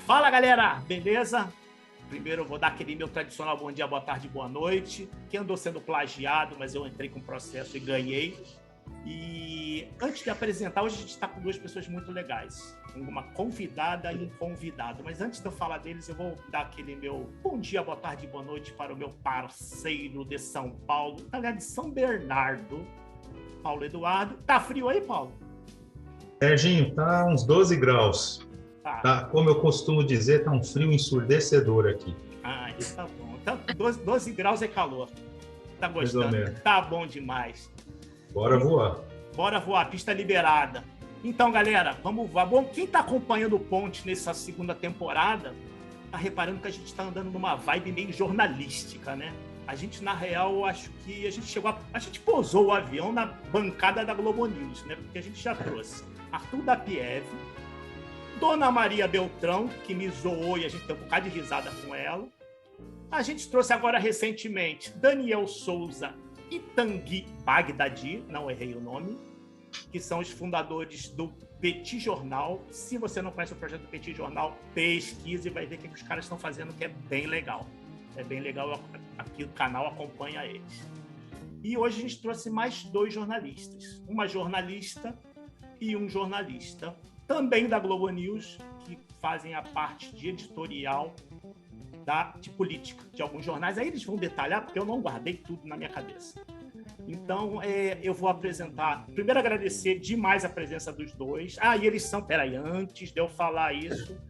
Fala, galera! Beleza? Primeiro eu vou dar aquele meu tradicional bom dia, boa tarde, boa noite, que andou sendo plagiado, mas eu entrei com o processo e ganhei. E antes de apresentar, hoje a gente está com duas pessoas muito legais, uma convidada e um convidado. Mas antes de eu falar deles, eu vou dar aquele meu bom dia, boa tarde, boa noite para o meu parceiro de São Paulo, de São Bernardo, Paulo Eduardo. Tá frio aí, Paulo? Serginho, tá uns 12 graus. Tá. Tá, como eu costumo dizer, tá um frio ensurdecedor aqui. Ah, isso tá bom. Então, 12 graus é calor. Tá Mais ou gostando? menos. Tá bom demais. Bora voar. Bora voar, pista liberada. Então, galera, vamos voar. Bom, quem tá acompanhando o Ponte nessa segunda temporada, tá reparando que a gente tá andando numa vibe meio jornalística, né? A gente, na real, eu acho que a gente a gente pousou o avião na bancada da Globo News, né? Porque a gente já trouxe Arthur da Pieve, Dona Maria Beltrão, que me zoou e a gente tem um bocado de risada com ela. A gente trouxe agora recentemente Daniel Souza e Tanguy Bagdadi, não errei o nome, que são os fundadores do Petit Jornal. Se você não conhece o projeto do Petit Jornal, pesquise e vai ver o que os caras estão fazendo, que é bem legal. É bem legal, aqui o canal acompanha eles. E hoje a gente trouxe mais dois jornalistas. Uma jornalista e um jornalista, também da Globo News, que fazem a parte de editorial de política de alguns jornais. Aí eles vão detalhar, porque eu não guardei tudo na minha cabeça. Então, eu vou apresentar. Primeiro, agradecer demais a presença dos dois. E eles são. Peraí, antes de eu falar isso,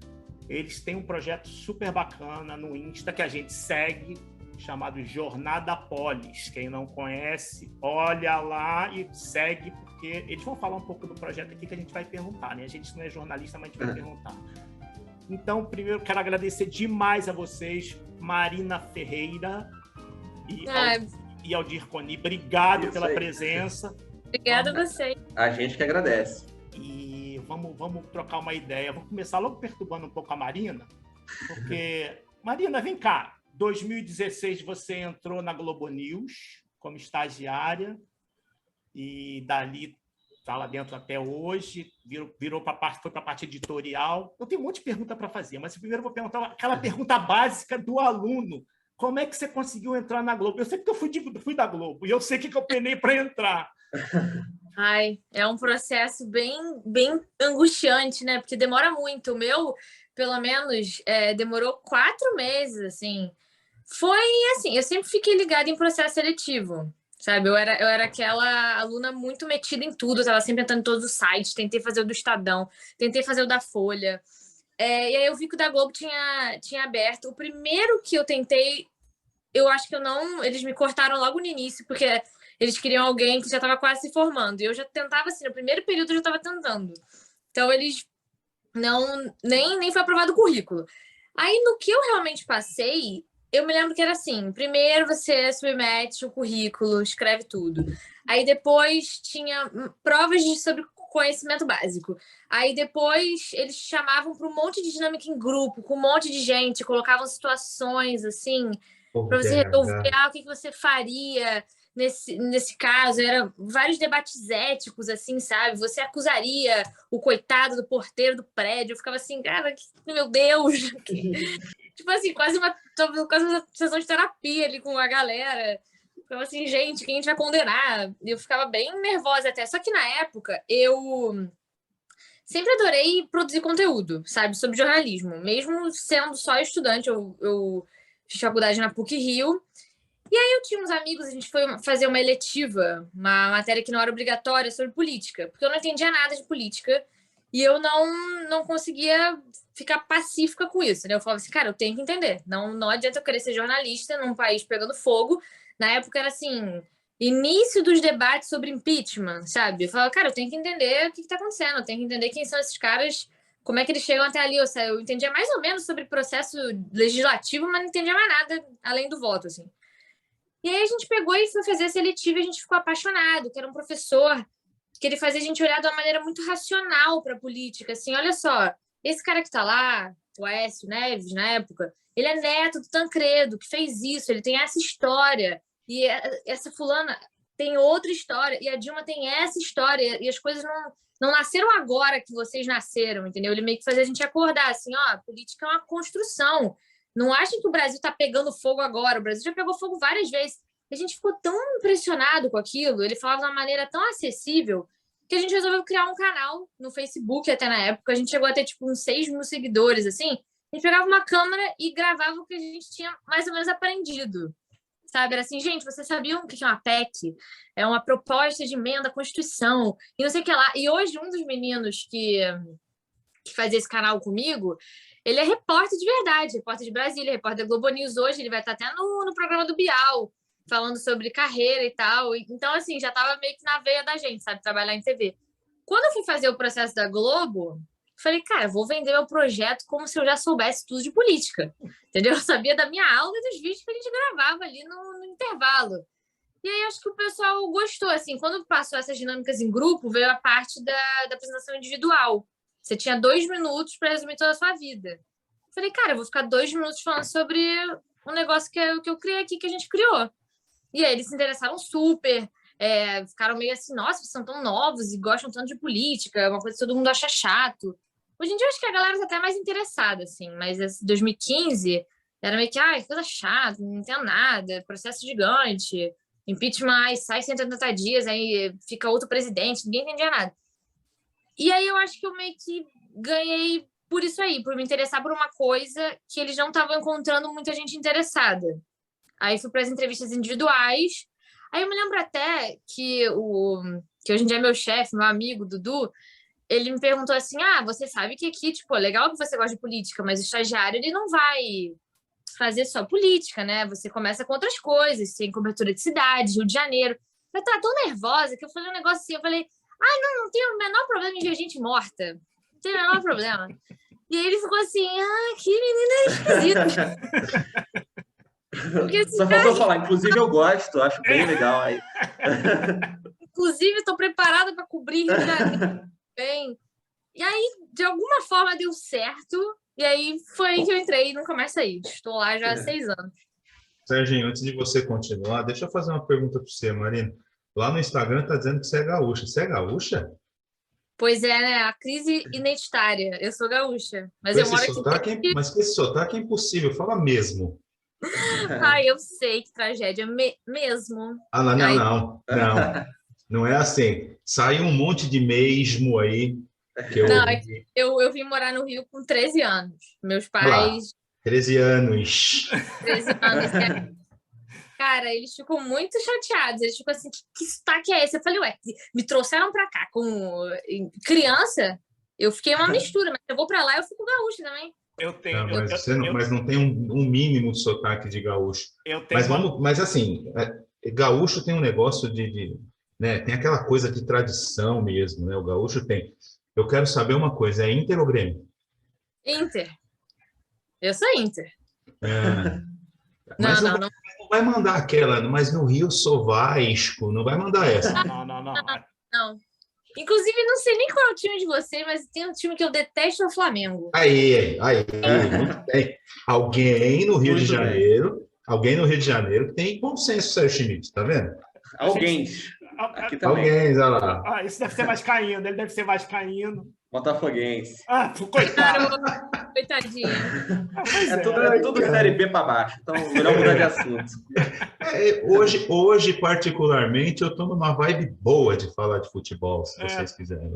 eles têm um projeto super bacana no Insta que a gente segue, chamado Jornada Polis. Quem não conhece, olha lá e segue, porque eles vão falar um pouco do projeto aqui que a gente vai perguntar, né? A gente não é jornalista, mas a gente vai perguntar. Então, primeiro, quero agradecer demais a vocês, Marina Ferreira e Aldir Coni. Obrigado pela presença. Obrigada a vocês. A gente que agradece. E vamos trocar uma ideia. Vou começar logo perturbando um pouco a Marina, porque, Marina, vem cá. 2016 você entrou na Globo News como estagiária e dali está lá dentro até hoje, foi para a parte editorial. Eu tenho um monte de pergunta para fazer, mas primeiro eu vou perguntar aquela pergunta básica do aluno. Como é que você conseguiu entrar na Globo? Eu sei que eu fui da Globo e eu sei que eu penei para entrar. É um processo bem angustiante, né? Porque demora muito. O meu, pelo menos, demorou 4 meses, assim. Foi assim, eu sempre fiquei ligada em processo seletivo, sabe? Eu era aquela aluna muito metida em tudo, eu estava sempre entrando em todos os sites, tentei fazer o do Estadão, tentei fazer o da Folha. E aí eu vi que o da Globo tinha aberto. O primeiro que eu tentei, eu acho que eles me cortaram logo no início, porque eles queriam alguém que já estava quase se formando. E eu já tentava, assim, no primeiro período eu já estava tentando. Então eles nem foi aprovado o currículo. Aí no que eu realmente passei, eu me lembro que era assim: primeiro você submete o currículo, escreve tudo. Aí depois tinha provas sobre conhecimento básico. Aí depois eles chamavam para um monte de dinâmica em grupo, com um monte de gente, colocavam situações assim, para você resolver o que você faria nesse caso. Era vários debates éticos, assim, sabe? Você acusaria o coitado do porteiro do prédio. Eu ficava assim, cara, meu Deus! Tipo assim, quase uma sessão de terapia ali com a galera. Ficava assim, gente, quem a gente vai condenar? E eu ficava bem nervosa até. Só que na época, eu sempre adorei produzir conteúdo, sabe? Sobre jornalismo. Mesmo sendo só estudante, eu fiz faculdade na PUC-Rio. E aí eu tinha uns amigos, a gente foi fazer uma eletiva, uma matéria que não era obrigatória, sobre política. Porque eu não entendia nada de política. E eu não conseguia ficar pacífica com isso, né? Eu falava assim, cara, eu tenho que entender. Não adianta eu querer ser jornalista num país pegando fogo. Na época era assim, início dos debates sobre impeachment, sabe? Eu falava, cara, eu tenho que entender o que está acontecendo. Eu tenho que entender quem são esses caras, como é que eles chegam até ali. Eu entendia mais ou menos sobre processo legislativo, mas não entendia mais nada além do voto, assim. E aí a gente pegou e foi fazer a seletiva e a gente ficou apaixonado, que era um professor que ele fazia a gente olhar de uma maneira muito racional para a política. Assim, olha só, esse cara que está lá, o Aécio Neves, na época, ele é neto do Tancredo, que fez isso, ele tem essa história. E essa fulana, tem outra história, e a Dilma tem essa história, e as coisas não nasceram agora que vocês nasceram, entendeu? Ele meio que fazia a gente acordar, assim, ó, a política é uma construção. Não achem que o Brasil tá pegando fogo agora, o Brasil já pegou fogo várias vezes. A gente ficou tão impressionado com aquilo, ele falava de uma maneira tão acessível, que a gente resolveu criar um canal no Facebook até na época. A gente chegou a ter, tipo, uns 6 mil seguidores, assim. A gente pegava uma câmera e gravava o que a gente tinha mais ou menos aprendido. Sabe? Era assim, gente, vocês sabiam o que é uma PEC? É uma proposta de emenda à Constituição. E não sei o que lá. E hoje, um dos meninos que fazia esse canal comigo, ele é repórter de verdade. Repórter de Brasília, repórter da Globo News hoje. Ele vai estar até no programa do Bial, falando sobre carreira e tal. Então, assim, já estava meio que na veia da gente, sabe? Trabalhar em TV. Quando eu fui fazer o processo da Globo, falei, cara, vou vender meu projeto como se eu já soubesse tudo de política. Entendeu? Eu sabia da minha aula e dos vídeos que a gente gravava ali no intervalo. E aí, acho que o pessoal gostou, assim. Quando passou essas dinâmicas em grupo, veio a parte da apresentação individual. Você tinha 2 minutos para resumir toda a sua vida. Falei, cara, eu vou ficar 2 minutos falando sobre um negócio que eu criei aqui, que a gente criou. E aí eles se interessaram super, ficaram meio assim, nossa, vocês são tão novos e gostam tanto de política, é uma coisa que todo mundo acha chato. Hoje em dia eu acho que a galera está até mais interessada, assim, mas esse 2015 era meio que, coisa chata, não entendo nada, processo gigante, impeachment, sai 180 dias, aí fica outro presidente, ninguém entendia nada. E aí eu acho que eu meio que ganhei por isso aí, por me interessar por uma coisa que eles não estavam encontrando muita gente interessada. Aí fui para as entrevistas individuais. Aí eu me lembro até que hoje em dia é meu chefe, meu amigo, Dudu, ele me perguntou assim, você sabe que aqui, tipo, legal que você gosta de política, mas o estagiário, ele não vai fazer só política, né? Você começa com outras coisas, tem cobertura de cidade, Rio de Janeiro. Eu tava tão nervosa que eu falei um negócio assim, eu falei, não tem o menor problema em ver gente morta. Não tem o menor problema. E aí ele ficou assim, que menina esquisita. Porque, assim, só faltou falar, inclusive eu gosto, acho bem legal aí. Inclusive, estou preparada para cobrir bem. E aí, de alguma forma, deu certo. E aí foi aí que eu entrei e nunca mais saí. Estou lá já há 6 anos. Serginho, antes de você continuar, deixa eu fazer uma pergunta para você, Marina. Lá no Instagram está dizendo que você é gaúcha. Você é gaúcha? Pois é, né? A crise identitária. Eu sou gaúcha, mas eu moro aqui. Mas com esse sotaque é impossível. Fala mesmo. Eu sei que tragédia. Mesmo. Não. Não é assim. Sai um monte de mesmo aí. Eu vim morar no Rio com 13 anos. Meus pais... 13 anos. 13 anos. Cara, eles ficam muito chateados. Eles ficam assim, que sotaque é esse? Eu falei, me trouxeram pra cá com criança. Eu fiquei uma mistura, mas eu vou pra lá e eu fico gaúcha também. Eu tenho. Mas não tem um mínimo de sotaque de gaúcho. Mas assim, gaúcho tem um negócio né, tem aquela coisa de tradição mesmo, né? O gaúcho tem. Eu quero saber uma coisa, é Inter ou Grêmio? Inter. Eu sou Inter. Mas não vai mandar aquela, mas no Rio sou Vasco, não vai mandar essa. Não. Inclusive, não sei nem qual é o time de você, mas tem um time que eu detesto, é o Flamengo. Aí, muito bem. Alguém no Rio de Janeiro que tem bom senso, Sérgio Schmidt, tá vendo? Alguém. Aqui também. Alguém, olha lá. Isso deve ser vascaíno, ele deve ser vascaíno. Botafoguense. Coitado. Coitadinho. É tudo Série B para baixo, então melhor mudar de assunto. Hoje, particularmente, eu estou numa vibe boa de falar de futebol, se vocês quiserem.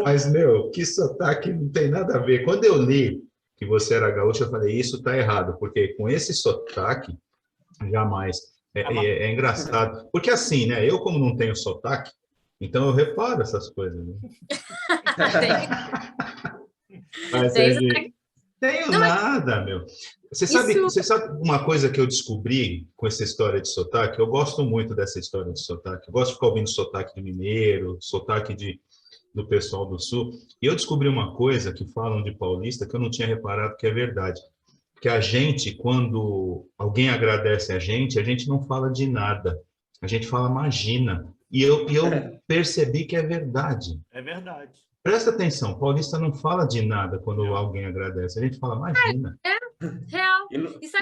Mas, que sotaque não tem nada a ver. Quando eu li que você era gaúcho, eu falei, isso está errado, porque com esse sotaque, jamais. É engraçado. Porque assim, né? Eu, como não tenho sotaque, então eu reparo essas coisas. Né? Mas tenho nada, meu. Você sabe uma coisa que eu descobri com essa história de sotaque? Eu gosto muito dessa história de sotaque. Eu gosto de ficar ouvindo sotaque de mineiro, sotaque do pessoal do Sul. E eu descobri uma coisa que falam de paulista que eu não tinha reparado que é verdade. Que a gente, quando alguém agradece a gente não fala de nada. A gente fala imagina. E eu percebi que é verdade. É verdade. Presta atenção, paulista não fala de nada quando alguém agradece. A gente fala imagina. Real.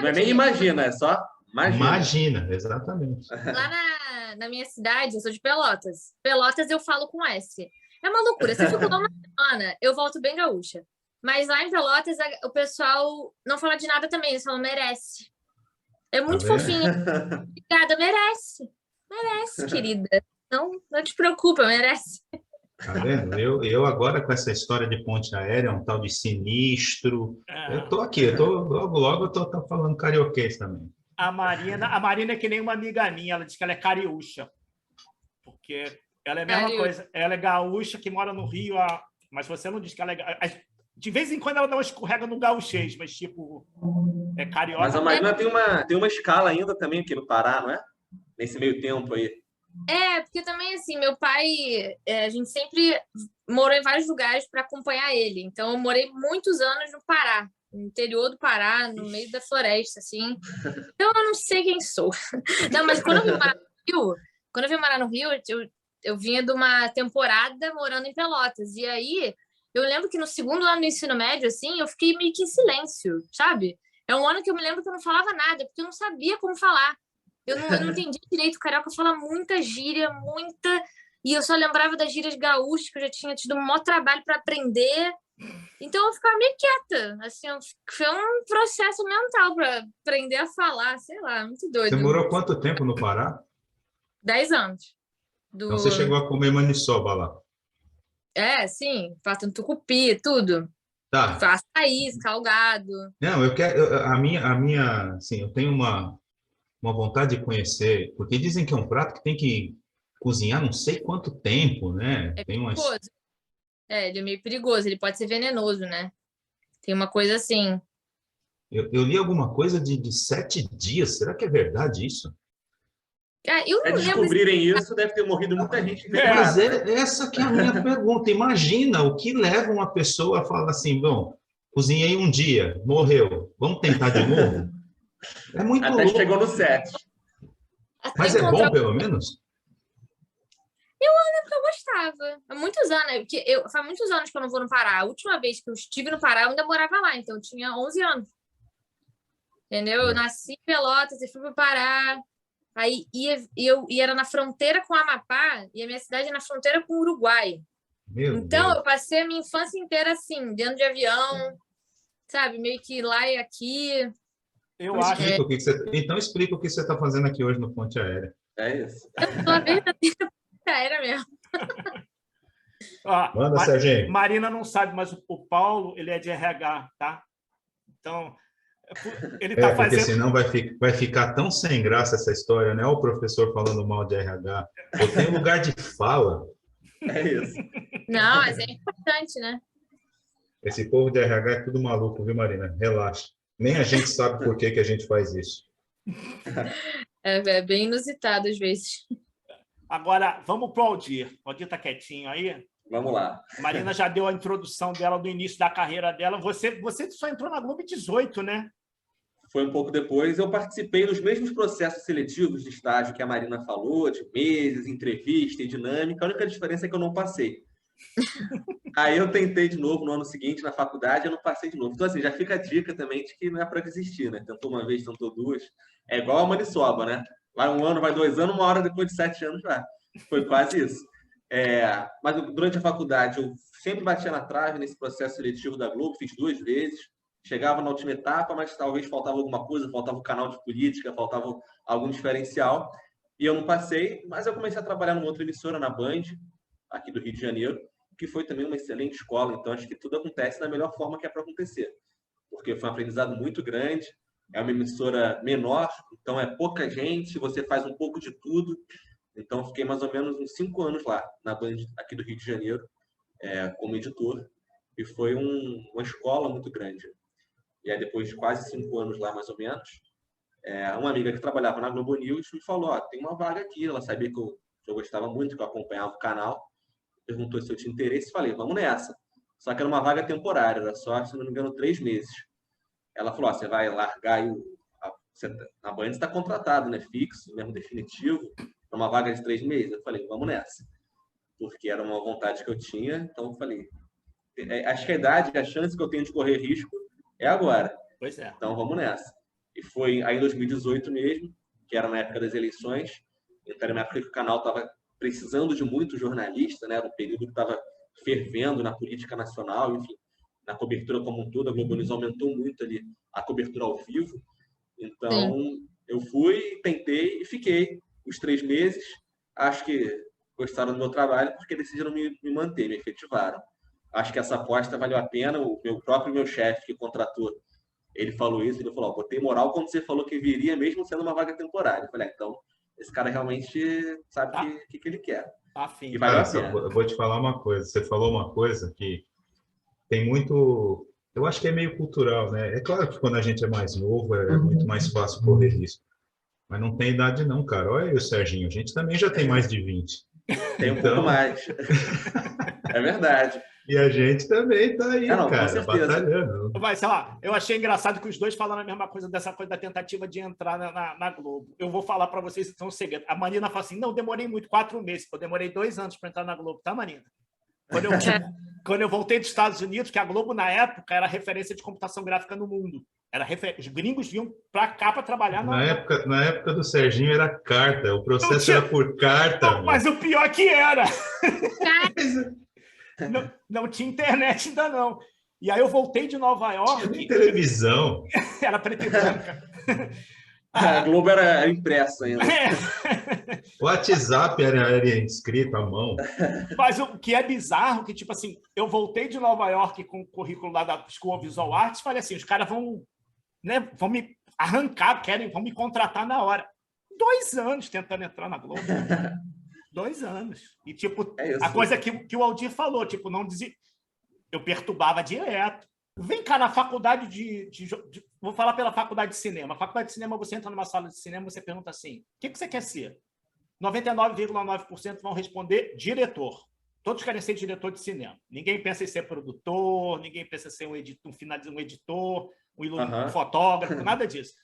Não é nem imagina, é só Imagina, exatamente. Lá na minha cidade, eu sou de Pelotas. Pelotas eu falo com S. É uma loucura. Se eu fico lá uma semana, eu volto bem gaúcha. Mas lá em Pelotas, o pessoal não fala de nada também, eles falam merece. É muito fofinho. Obrigada, merece. Merece, querida. Não te preocupa, merece. Tá vendo? Eu agora com essa história de ponte aérea, um tal de sinistro. Eu tô aqui, logo eu tô falando carioquês também. A Marina é que nem uma amiga minha, ela diz que ela é cariúcha. Porque ela é a mesma coisa. Ela é gaúcha que mora no Rio, mas você não diz que ela é. De vez em quando ela dá uma escorrega no gaúchês, mas tipo, é carioca. Mas a Marina tem uma escala ainda também aqui no Pará, não é? Nesse meio tempo aí. Porque também, assim, meu pai, a gente sempre morou em vários lugares para acompanhar ele. Então, eu morei muitos anos no Pará, no interior do Pará, no meio da floresta, assim. Então, eu não sei quem sou. Não, mas quando eu vim morar no Rio, eu vinha de uma temporada morando em Pelotas. E aí, eu lembro que no segundo ano do ensino médio, assim, eu fiquei meio que em silêncio, sabe? É um ano que eu me lembro que eu não falava nada, porque eu não sabia como falar. Eu não entendi direito. O carioca fala muita gíria, muita... E eu só lembrava das gírias gaúchas, que eu já tinha tido um maior trabalho para aprender. Então, eu ficava meio quieta. Assim, foi um processo mental para aprender a falar, sei lá, muito doido. Você morou quanto tempo no Pará? 10 anos. Então, você chegou a comer maniçoba lá? Sim. Faço um tucupi, tudo. Tá. Faço açaí, salgado. Não, eu quero... A minha assim, eu tenho uma vontade de conhecer, porque dizem que é um prato que tem que cozinhar não sei quanto tempo, né? É perigoso. Ele é meio perigoso, ele pode ser venenoso, né? Tem uma coisa assim. Eu li alguma coisa de 7 dias, será que é verdade isso? Eu não descobrirem isso, deve ter morrido muita gente. Mas essa que é a minha pergunta. Imagina o que leva uma pessoa a falar assim, bom, cozinhei um dia, morreu, vamos tentar de novo? É muito Até louco. chegou no 7. Mas é bom, pelo menos? Eu lembro que eu gostava. Há muitos anos, porque faz muitos anos que eu não vou no Pará. A última vez que eu estive no Pará, eu ainda morava lá, então eu tinha 11 anos. Entendeu? Eu nasci em Pelotas e fui para o Pará. Aí era na fronteira com o Amapá, e a minha cidade é na fronteira com o Uruguai. Então, eu passei a minha infância inteira assim, dentro de avião, sabe? Meio que lá e aqui. Então explica o que você está fazendo aqui hoje no Ponte Aérea. É isso. Eu sou a verdadeira Ponte Aérea mesmo. Manda, Serginho. Marina não sabe, mas o Paulo, ele é de RH, tá? Então, ele tá fazendo... Porque senão vai ficar tão sem graça essa história, né? O professor falando mal de RH. Eu tenho lugar de fala. É isso. Não, mas é importante, né? Esse povo de RH é tudo maluco, viu, Marina? Relaxa. Nem a gente sabe por que a gente faz isso. É bem inusitado às vezes. Agora, vamos pro Aldir. O Aldir tá quietinho aí? Vamos lá. Marina já deu a introdução dela do início da carreira dela. Você só entrou na Globo 18, né? Foi um pouco depois. Eu participei dos mesmos processos seletivos de estágio que a Marina falou, de meses, entrevista e dinâmica. A única diferença é que eu não passei. Aí eu tentei de novo no ano seguinte, na faculdade, eu não passei de novo. Então, assim, já fica a dica também de que não é para desistir, né? Tentou uma vez, tentou duas. É igual a maniçoba, né? Vai 1 ano, vai 2 anos, 1 hora depois de 7 anos já. Foi quase isso. Mas durante a faculdade, eu sempre batia na trave nesse processo seletivo da Globo, fiz 2 vezes. Chegava na última etapa, mas talvez faltava alguma coisa, faltava um canal de política, faltava algum diferencial. E eu não passei, mas eu comecei a trabalhar numa outra emissora, na Band, aqui do Rio de Janeiro, que foi também uma excelente escola. Então, acho que tudo acontece da melhor forma que é para acontecer. Porque foi um aprendizado muito grande, é uma emissora menor, então é pouca gente, você faz um pouco de tudo. Então, fiquei mais ou menos uns 5 anos lá, na Band, aqui do Rio de Janeiro, como editor. E foi uma escola muito grande. E aí, depois de quase 5 anos lá, mais ou menos, uma amiga que trabalhava na Globo News me falou, tem uma vaga aqui. Ela sabia que eu gostava muito, que eu acompanhava o canal. Perguntou se eu tinha interesse, falei, vamos nessa. Só que era uma vaga temporária, era só, se não me engano, 3 meses. Ela falou, você vai largar aí, na Band está contratado, né? Fixo, mesmo definitivo, para uma vaga de 3 meses. Eu falei, vamos nessa. Porque era uma vontade que eu tinha, então eu falei, acho que a idade, a chance que eu tenho de correr risco é agora. Pois é. Então vamos nessa. que foi aí em 2018 mesmo, que era na época das eleições. Então, era uma época que o canal estava precisando de muito jornalista, né? Era um período que estava fervendo na política nacional, enfim, na cobertura como um todo. A Globo News aumentou muito ali a cobertura ao vivo. Então, eu fui, tentei e fiquei os 3 meses. Acho que gostaram do meu trabalho porque decidiram me manter, me efetivaram. Acho que essa aposta valeu a pena. O meu chefe que contratou, ele falou isso, ele falou, botei moral quando você falou que viria mesmo sendo uma vaga temporária. Eu falei, então, esse cara realmente sabe o que ele quer. Afim. E valeu a pena. Eu vou te falar uma coisa. Você falou uma coisa que tem muito... Eu acho que é meio cultural, né? É claro que quando a gente é mais novo, é muito mais fácil correr risco. Mas não tem idade não, cara. Olha aí o Serginho, a gente também já tem mais de 20. Tem um pouco mais. É verdade. E a gente também tá aí, cara, batalhando. Mas, sei lá, eu achei engraçado que os dois falaram a mesma coisa dessa coisa da tentativa de entrar na Globo. Eu vou falar para vocês então um segredo. A Marina fala assim, não, demorei muito, 4 meses. Eu demorei 2 anos para entrar na Globo, tá, Marina? Quando eu voltei dos Estados Unidos, que a Globo, na época, era referência de computação gráfica no mundo. Os gringos vinham para cá para trabalhar. Na época do Serginho era carta, o processo era por carta. Não, mas o pior que era. Não tinha internet ainda não. E aí eu voltei de Nova York. Tinha nem televisão. Era preto e branca. A Globo era impressa ainda. O WhatsApp era escrito à mão. Mas o que é bizarro, que tipo assim, eu voltei de Nova York com o currículo lá da School of Visual Arts e falei assim, os caras vão me arrancar, vão me contratar na hora. 2 anos tentando entrar na Globo. 2 anos. E tipo, a coisa que o Aldir falou, tipo, não dizia... Eu perturbava direto. Vem cá na faculdade vou falar pela faculdade de cinema. A faculdade de cinema, você entra numa sala de cinema, você pergunta assim, o que você quer ser? 99,9% vão responder diretor. Todos querem ser diretor de cinema. Ninguém pensa em ser produtor, ninguém pensa em ser um editor, um fotógrafo, nada disso.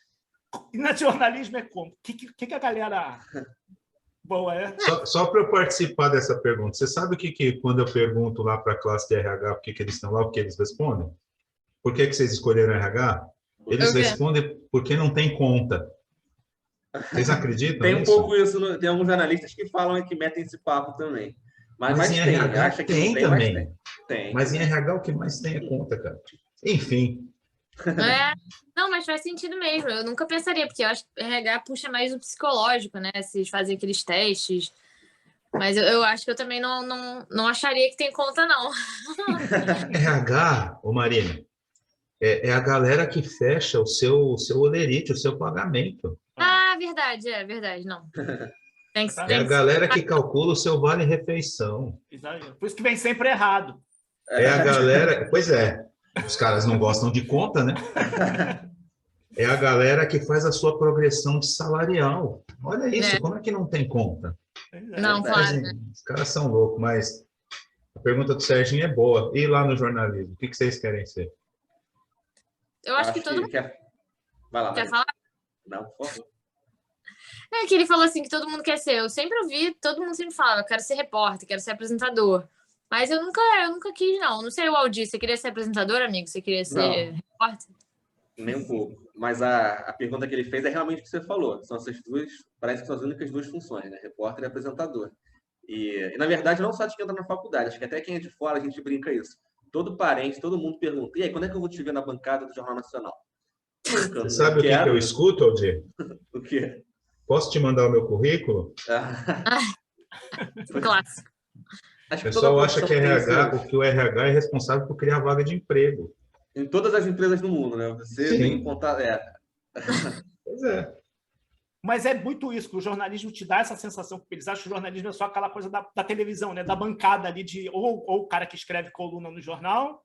E na jornalismo é como? O que a galera... Boa, é? Só para eu participar dessa pergunta, você sabe o que quando eu pergunto lá para a classe de RH por que eles estão lá, o que eles respondem? Por que vocês escolheram RH? Eles respondem porque não tem conta. Vocês acreditam Tem nisso? Pouco isso, tem alguns jornalistas que falam que metem esse papo também. Mas em RH acha que tem também. Mas tem. Mas em RH o que mais tem é conta, cara. Enfim. Não, mas faz sentido mesmo. Eu nunca pensaria, porque eu acho que RH puxa mais o psicológico, né? Se fazem aqueles testes. Mas eu acho que eu também não acharia que tem conta, não. RH, ô Marina, é a galera que fecha o seu olerite, o seu pagamento. Verdade, não. É a galera que calcula o seu vale-refeição. Por isso que vem sempre errado. É a galera... Pois é. Os caras não gostam de conta, né? É a galera que faz a sua progressão de salarial. Olha isso, como é que não tem conta? Não, claro. Os caras são loucos, mas a pergunta do Serginho é boa. E lá no jornalismo, o que vocês querem ser? Eu acho que todo mundo... Vai lá, quer falar? Não, por favor. É que ele falou assim que todo mundo quer ser. Eu sempre ouvi, todo mundo sempre falava, eu quero ser repórter, quero ser apresentador. Mas eu nunca quis, não. Não sei o Aldir, você queria ser apresentador, amigo? Você queria ser repórter? Nem um pouco. Mas a pergunta que ele fez é realmente o que você falou. São essas duas, parece que são as únicas 2 funções, né? Repórter e apresentador. E na verdade, não só de quem entra na faculdade, acho que até quem é de fora a gente brinca isso. Todo parente, todo mundo pergunta, e aí, quando é que eu vou te ver na bancada do Jornal Nacional? Você sabe o que eu escuto, Aldir? O quê? Posso te mandar o meu currículo? Clássico. O pessoal acha que o RH é responsável por criar vaga de emprego. Em todas as empresas do mundo, né? Você tem contato... Pois é. Mas é muito isso, que o jornalismo te dá essa sensação, porque eles acham que o jornalismo é só aquela coisa da televisão, né? Da bancada ali, ou o cara que escreve coluna no jornal,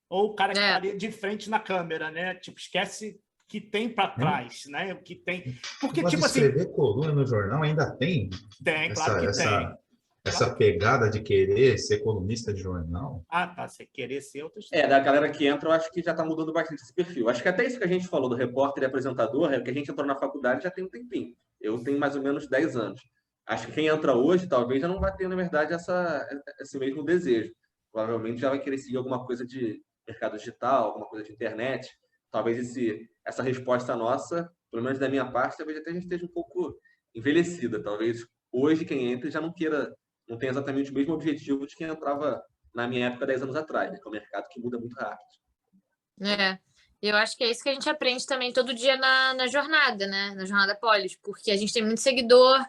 ou o cara que está ali de frente na câmera, né? Tipo, esquece que tem para trás, né? O que tem... Porque, mas tipo escrever assim... coluna no jornal ainda tem? Tem, claro que tem. Essa pegada de querer ser colunista de jornal? Você querer ser outro... Da galera que entra, eu acho que já está mudando bastante esse perfil. Acho que até isso que a gente falou do repórter e apresentador, é que a gente entrou na faculdade já tem um tempinho. Eu tenho mais ou menos 10 anos. Acho que quem entra hoje, talvez, já não vai ter, na verdade, esse mesmo desejo. Provavelmente já vai querer seguir alguma coisa de mercado digital, alguma coisa de internet. Talvez essa resposta nossa, pelo menos da minha parte, talvez até a gente esteja um pouco envelhecida. Talvez hoje quem entra já não tenha exatamente o mesmo objetivo de quem entrava na minha época 10 anos atrás, né? Que é um mercado que muda muito rápido. Eu acho que é isso que a gente aprende também todo dia na jornada, né? Na jornada Polis, porque a gente tem muito seguidor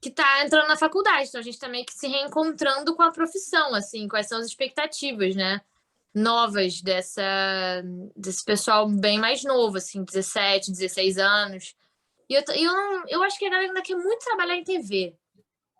que está entrando na faculdade, então a gente também que se reencontrando com a profissão, assim, quais são as expectativas, né? Novas desse pessoal bem mais novo, assim, 17, 16 anos. E eu acho que a galera ainda quer muito trabalhar em TV,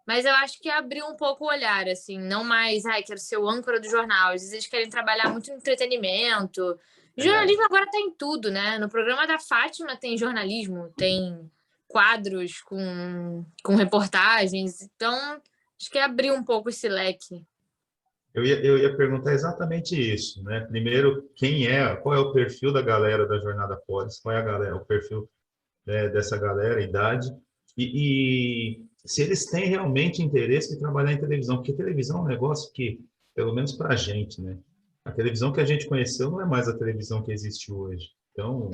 mas eu acho que abriu um pouco o olhar, assim, não mais, quero ser o âncora do jornal. Às vezes eles querem trabalhar muito em entretenimento. Jornalismo agora tá em tudo, né? No programa da Fátima tem jornalismo, tem quadros com reportagens. Então, acho que abriu um pouco esse leque. Eu ia perguntar exatamente isso, né? Primeiro, qual é o perfil da galera da Jornada Polis? Qual é o perfil, né, dessa galera, a idade? E se eles têm realmente interesse em trabalhar em televisão, porque televisão é um negócio que, pelo menos para a gente, né? A televisão que a gente conheceu não é mais a televisão que existe hoje. Então,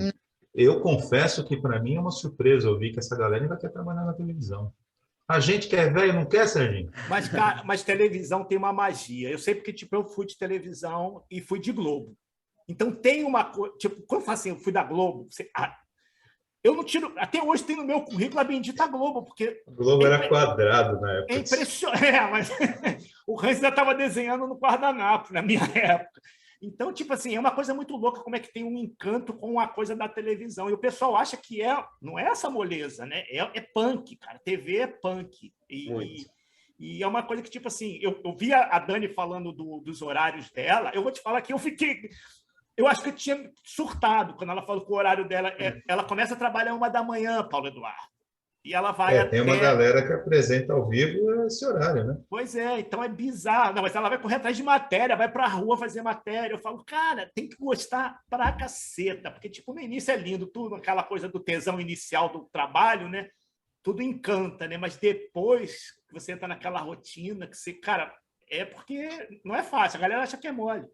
eu confesso que para mim é uma surpresa ouvir que essa galera ainda quer trabalhar na televisão. A gente que é velho não quer, Serginho? Mas, cara, televisão tem uma magia. Eu sei porque, tipo, eu fui de televisão e fui de Globo. Então tem uma coisa. Tipo, quando eu falo assim, eu fui da Globo, eu não tiro. Até hoje tem no meu currículo a bendita Globo, porque. O Globo era quadrado na época. É impressionante. Mas o Hans ainda estava desenhando no guardanapo na minha época. Então, tipo assim, é uma coisa muito louca como é que tem um encanto com a coisa da televisão. E o pessoal acha que não é essa moleza, né? É punk, cara. TV é punk. E é uma coisa que, tipo assim, eu vi a Dani falando dos horários dela, eu vou te falar que eu acho que eu tinha surtado quando ela falou que o horário dela ela começa a trabalhar 1h, Paulo Eduardo. E ela vai Tem uma galera que apresenta ao vivo esse horário, né? Pois é, então é bizarro. Não, mas ela vai correr atrás de matéria, vai pra rua fazer matéria. Eu falo, cara, tem que gostar pra caceta, porque, tipo, no início é lindo, tudo, aquela coisa do tesão inicial do trabalho, né? Tudo encanta, né? Mas depois que você entra naquela rotina, que você, cara, é porque não é fácil, a galera acha que é mole.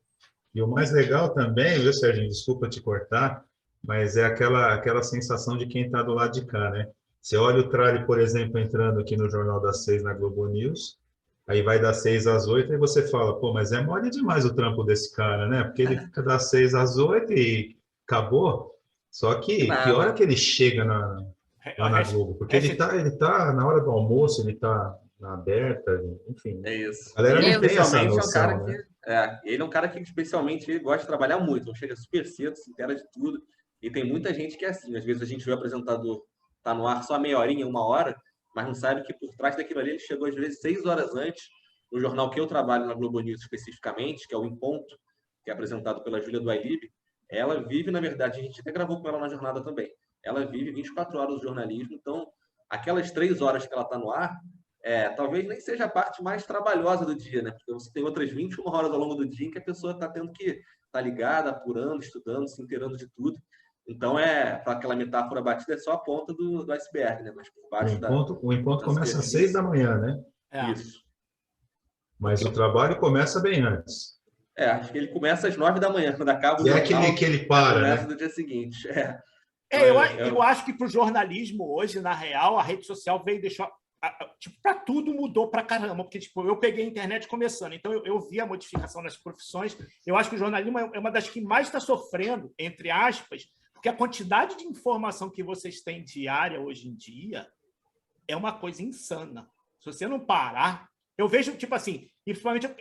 E o mais legal também, viu, Serginho? Desculpa te cortar, mas é aquela sensação de quem está do lado de cá, né? Você olha o Tralli, por exemplo, entrando aqui no Jornal das 6 na Globo News, aí vai das 6 às 8 e você fala, pô, mas é mole demais o trampo desse cara, né? Porque ele fica das 6 às 8 e acabou. Só que hora que ele chega lá na Globo? Porque ele tá na hora do almoço, ele tá na aberta, enfim. É isso. A galera não tem essa noção, é um cara né? ele é um cara que, especialmente, ele gosta de trabalhar muito, então chega super cedo, se entera de tudo. E tem muita gente que é assim. Às vezes a gente vê o apresentador tá no ar só meia horinha, 1 hora, mas não sabe que por trás daquilo ali ele chegou às vezes 6 horas antes, no jornal que eu trabalho na Globo News especificamente, que é o Em Ponto, que é apresentado pela Júlia do Ailib. Ela vive, na verdade, a gente até gravou com ela na jornada também, ela vive 24 horas do jornalismo, então aquelas 3 horas que ela está no ar, talvez nem seja a parte mais trabalhosa do dia, né? Porque você tem outras 21 horas ao longo do dia em que a pessoa está tendo que estar ligada, apurando, estudando, se inteirando de tudo. Então, para aquela metáfora batida, é só a ponta do iceberg, né? Mas por baixo o encontro começa às 6 da manhã, né? Isso. Mas o trabalho começa bem antes. Acho que ele começa às 9 da manhã, quando acaba o jornal. E é aquele que ele para, começa né? no dia seguinte. Eu acho que para o jornalismo hoje, na real, a rede social veio e deixou... Tipo, para tudo mudou para caramba, porque tipo, eu peguei a internet começando, então eu vi a modificação nas profissões. Eu acho que o jornalismo é uma das que mais está sofrendo, entre aspas, porque a quantidade de informação que vocês têm diária hoje em dia é uma coisa insana. Se você não parar, eu vejo, tipo assim, e principalmente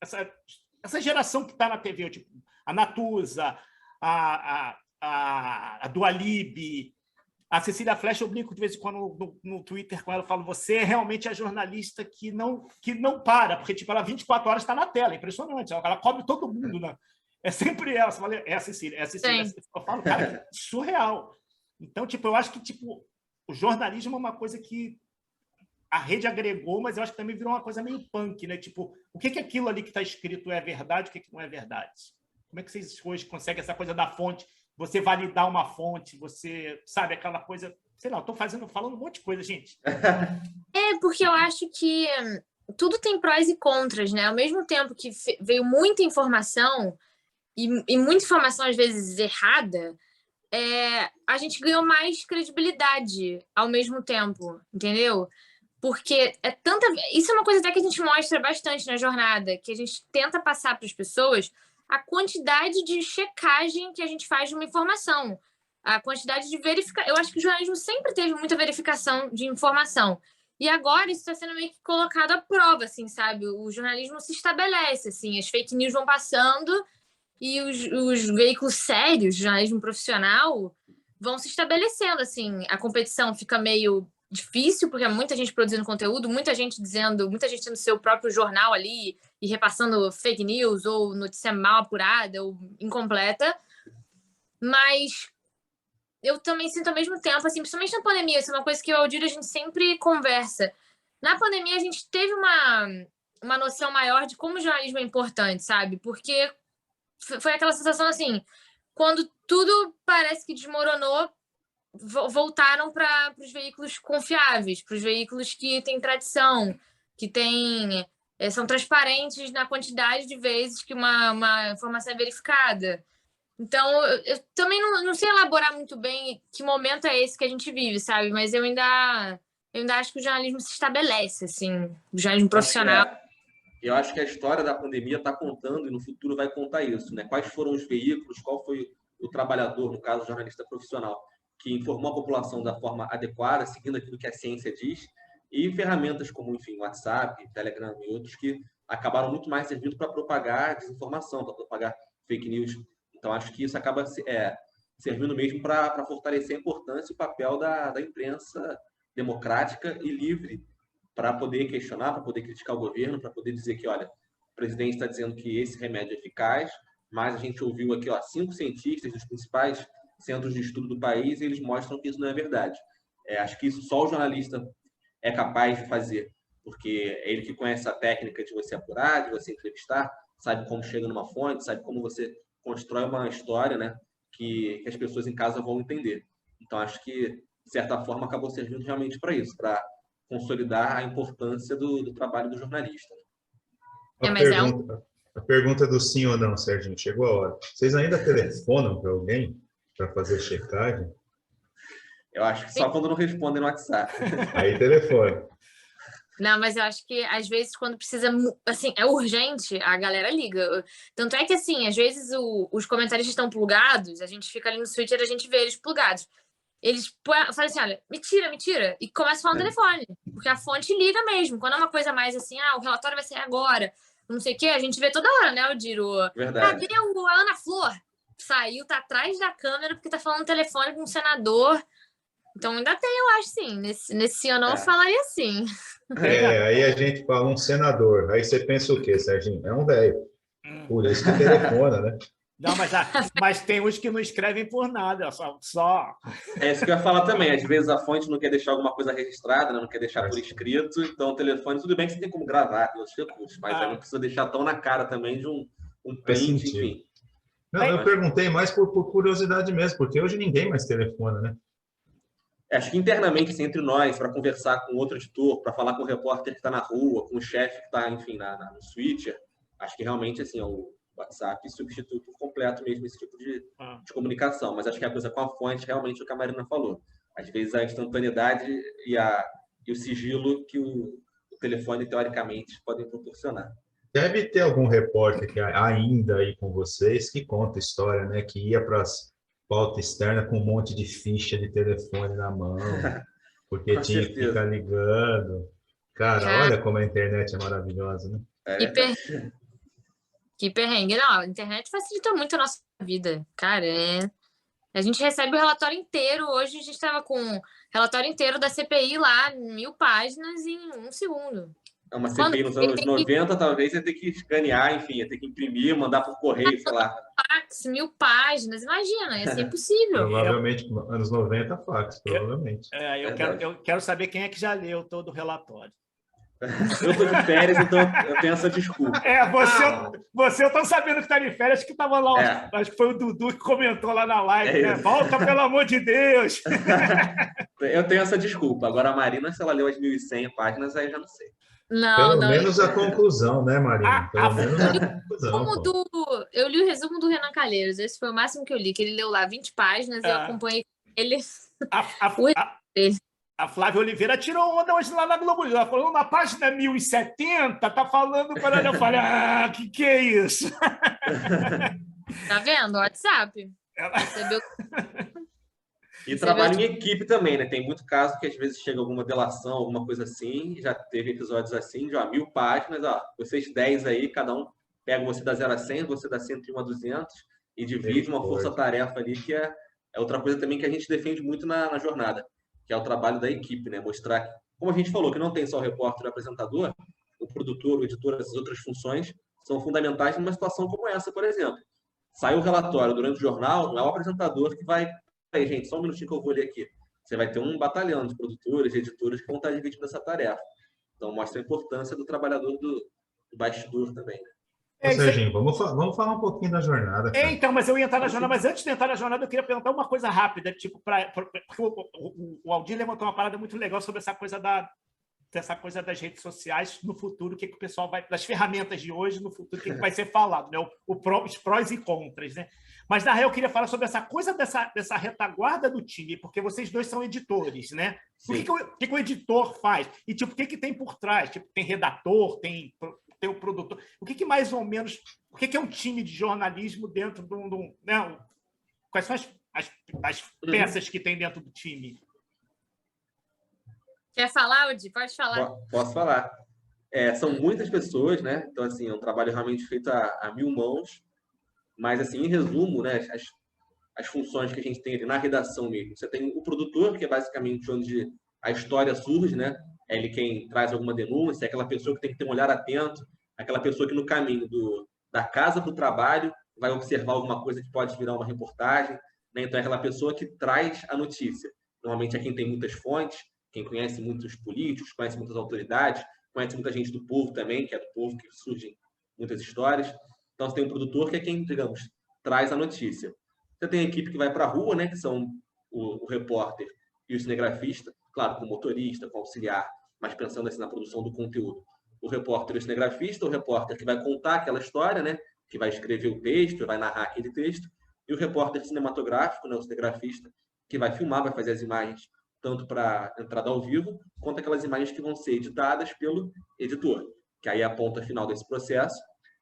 essa geração que está na TV, tipo, a Natuza, a Dua Lipa, a Cecília Flecha, eu brinco de vez em quando no Twitter com ela, eu falo, você é realmente a jornalista que não para, porque tipo, ela 24 horas está na tela, é impressionante, ela cobre todo mundo, né? É sempre ela, você fala, é a Cecília. Eu falo, cara, surreal. Então, tipo, eu acho que tipo, o jornalismo é uma coisa que a rede agregou, mas eu acho que também virou uma coisa meio punk, né? Tipo, o que é aquilo ali que está escrito é verdade, o que não é verdade? Como é que vocês hoje conseguem essa coisa da fonte? Você validar uma fonte, você sabe aquela coisa, sei lá, eu tô falando um monte de coisa, gente. Porque eu acho que tudo tem prós e contras, né? Ao mesmo tempo que veio muita informação e muita informação às vezes errada, a gente ganhou mais credibilidade ao mesmo tempo, entendeu? Porque isso é uma coisa até que a gente mostra bastante na jornada, que a gente tenta passar para as pessoas a quantidade de checagem que a gente faz de uma informação, a quantidade de verificação. Eu acho que o jornalismo sempre teve muita verificação de informação. E agora isso está sendo meio que colocado à prova, assim, sabe? O jornalismo se estabelece, assim, as fake news vão passando e os veículos sérios, jornalismo profissional, vão se estabelecendo, assim. A competição fica meio difícil, porque é muita gente produzindo conteúdo, muita gente tendo seu próprio jornal ali e repassando fake news ou notícia mal apurada ou incompleta. Mas eu também sinto ao mesmo tempo, assim, principalmente na pandemia, isso é uma coisa que eu e o Aldir, a gente sempre conversa. Na pandemia, a gente teve uma noção maior de como o jornalismo é importante, sabe? Porque foi aquela sensação, assim, quando tudo parece que desmoronou, voltaram para os veículos confiáveis, para os veículos que têm tradição, que são transparentes na quantidade de vezes que uma informação é verificada. Então, eu também não sei elaborar muito bem que momento é esse que a gente vive, sabe? Mas eu ainda acho que o jornalismo se estabelece, assim, o jornalismo profissional. Eu acho que a história da pandemia está contando, e no futuro vai contar isso, né? Quais foram os veículos, qual foi o trabalhador, no caso, o jornalista profissional, que informou a população da forma adequada, seguindo aquilo que a ciência diz, e ferramentas como, enfim, WhatsApp, Telegram e outros que acabaram muito mais servindo para propagar desinformação, para propagar fake news. Então, acho que isso acaba servindo mesmo para fortalecer a importância e o papel da imprensa democrática e livre para poder questionar, para poder criticar o governo, para poder dizer que, olha, o presidente está dizendo que esse remédio é eficaz, mas a gente ouviu aqui 5 cientistas dos principais centros de estudo do país e eles mostram que isso não é verdade. Acho que isso só o jornalista é capaz de fazer, porque é ele que conhece a técnica de você apurar, de você entrevistar, sabe como chega numa fonte, sabe como você constrói uma história, né, que as pessoas em casa vão entender. Então, acho que, de certa forma, acabou servindo realmente para isso, para consolidar a importância do trabalho do jornalista. A pergunta do sim ou não, Serginho, chegou a hora. Vocês ainda telefonam para alguém para fazer checagem? Eu acho que só quando não respondem no WhatsApp. Aí telefone. Não, mas eu acho que, às vezes, quando precisa, assim, é urgente, a galera liga. Tanto é que, assim, às vezes os comentários estão plugados, a gente fica ali no Twitter, a gente vê eles plugados. Eles falam assim, olha, me tira, e começa a falar no telefone, porque a fonte liga mesmo. Quando é uma coisa mais assim, o relatório vai sair agora, não sei o quê, a gente vê toda hora, né, Aldir? Verdade. Cadê a Ana Flor? Saiu, tá atrás da câmera, porque tá falando no telefone com um senador. Então, ainda tem, eu acho, sim. Nesse ano eu falaria sim. Aí a gente fala um senador. Aí você pensa o quê, Serginho? É um velho. Por isso que telefona, né? Não, mas tem uns que não escrevem por nada, só... É isso que eu ia falar também. Às vezes a fonte não quer deixar alguma coisa registrada, né? Não quer deixar por escrito. Então, o telefone, tudo bem que você tem como gravar, tem outros recursos, mas aí não precisa deixar tão na cara também de um print, enfim. Não, eu perguntei mais por curiosidade mesmo, porque hoje ninguém mais telefona, né? Acho que internamente, assim, entre nós, para conversar com outro editor, para falar com o repórter que está na rua, com o chefe que está, enfim, no switcher, acho que realmente, assim, o WhatsApp substitui por completo mesmo esse tipo de comunicação. Mas acho que a coisa com a fonte, realmente, é o que a Marina falou. Às vezes, a instantaneidade e o sigilo que o telefone, teoricamente, podem proporcionar. Deve ter algum repórter que ainda aí com vocês que conta história, né? Que ia para as pauta externa com um monte de ficha de telefone na mão, porque tinha que ficar ligando. Cara, olha como a internet é maravilhosa, né? Que perrengue. Não, a internet facilita muito a nossa vida. Cara, a gente recebe o relatório inteiro. Hoje a gente estava com o relatório inteiro da CPI lá, 1000 páginas em 1 segundo. Uma CPI nos anos 90, talvez ia ter que escanear, enfim, ia ter que imprimir, mandar por correio, sei lá. Fax, 1000 páginas, imagina, ia ser impossível. Provavelmente, anos 90, fax, provavelmente. Eu quero saber quem é que já leu todo o relatório. Eu estou de férias, então eu tenho essa desculpa. Você eu tô sabendo que está de férias, que estava lá, acho que foi o Dudu que comentou lá na live, né? Volta, pelo amor de Deus! Eu tenho essa desculpa. Agora, a Marina, se ela leu as 1.100 páginas, aí já não sei. Pelo menos a conclusão, né, Marina? Pelo menos a conclusão. eu li o resumo do Renan Calheiros, esse foi o máximo que eu li, que ele leu lá 20 páginas, eu acompanhei ele. A Flávia Oliveira tirou onda hoje lá na Globo. Ela falou na página 1070, tá falando para eu falei, que é isso? Tá vendo? WhatsApp. Percebeu? E trabalho em equipe também, né? Tem muito caso que às vezes chega alguma delação, alguma coisa assim, já teve episódios assim, de 1000 páginas, vocês 10 aí, cada um pega você da 0 a 100, você da 101 a 200 e divide uma força-tarefa ali, que é outra coisa também que a gente defende muito na jornada, que é o trabalho da equipe, né? Mostrar que, como a gente falou, que não tem só o repórter e o apresentador, o produtor, o editor, essas outras funções são fundamentais numa situação como essa, por exemplo. Sai o relatório durante o jornal, não é o apresentador que vai... Aí, gente, só um minutinho que eu vou ler aqui. Você vai ter um batalhão de produtores, de editores que vão estar dividindo essa tarefa. Então, mostra a importância do trabalhador do bastidor também, né? Serginho, vamos falar um pouquinho da jornada. Então, mas eu ia entrar na jornada, mas antes de entrar na jornada, eu queria perguntar uma coisa rápida, tipo, porque o Aldir levantou uma parada muito legal sobre essa coisa das redes sociais no futuro, o que o pessoal vai, das ferramentas de hoje, no futuro, o que vai ser falado, né? Os prós e contras, né? Mas, na real, eu queria falar sobre essa coisa dessa retaguarda do time, porque vocês dois são editores, né? O que o editor faz? E, tipo, o que tem por trás? Tipo, tem redator, tem o produtor. O que mais ou menos... O que é um time de jornalismo dentro de um... Né? Quais são as peças que tem dentro do time? Quer falar, Aldir? Pode falar. Posso falar. São muitas pessoas, né? Então, assim, é um trabalho realmente feito a 1000 mãos. Mas, assim, em resumo, né, as funções que a gente tem ali na redação mesmo. Você tem o produtor, que é basicamente onde a história surge, né? É ele quem traz alguma denúncia, é aquela pessoa que tem que ter um olhar atento, aquela pessoa que no caminho da casa para o trabalho vai observar alguma coisa que pode virar uma reportagem, né? Então, é aquela pessoa que traz a notícia. Normalmente é quem tem muitas fontes, quem conhece muitos políticos, conhece muitas autoridades, conhece muita gente do povo também, que é do povo que surgem muitas histórias. Então, você tem um produtor que é quem, digamos, traz a notícia. Você tem a equipe que vai para a rua, né, que são o repórter e o cinegrafista, claro, com o motorista, com o auxiliar, mas pensando assim na produção do conteúdo. O repórter e o cinegrafista, o repórter que vai contar aquela história, né, que vai escrever o texto, vai narrar aquele texto, e o repórter cinematográfico, né, o cinegrafista, que vai filmar, vai fazer as imagens tanto para entrada ao vivo, quanto aquelas imagens que vão ser editadas pelo editor, que aí é a ponta final desse processo.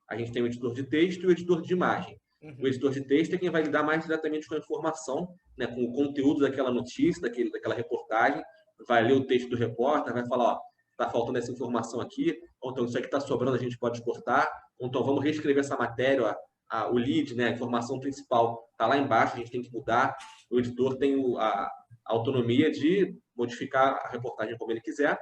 A gente tem o editor de texto e o editor de imagem. O editor de texto é quem vai lidar mais diretamente com a informação, né, com o conteúdo daquela notícia, daquela reportagem, vai ler o texto do repórter, vai falar, está faltando essa informação aqui, ou então isso aqui está sobrando, a gente pode cortar, ou então vamos reescrever essa matéria, o lead, né, a informação principal está lá embaixo, a gente tem que mudar. O editor tem a autonomia de modificar a reportagem como ele quiser.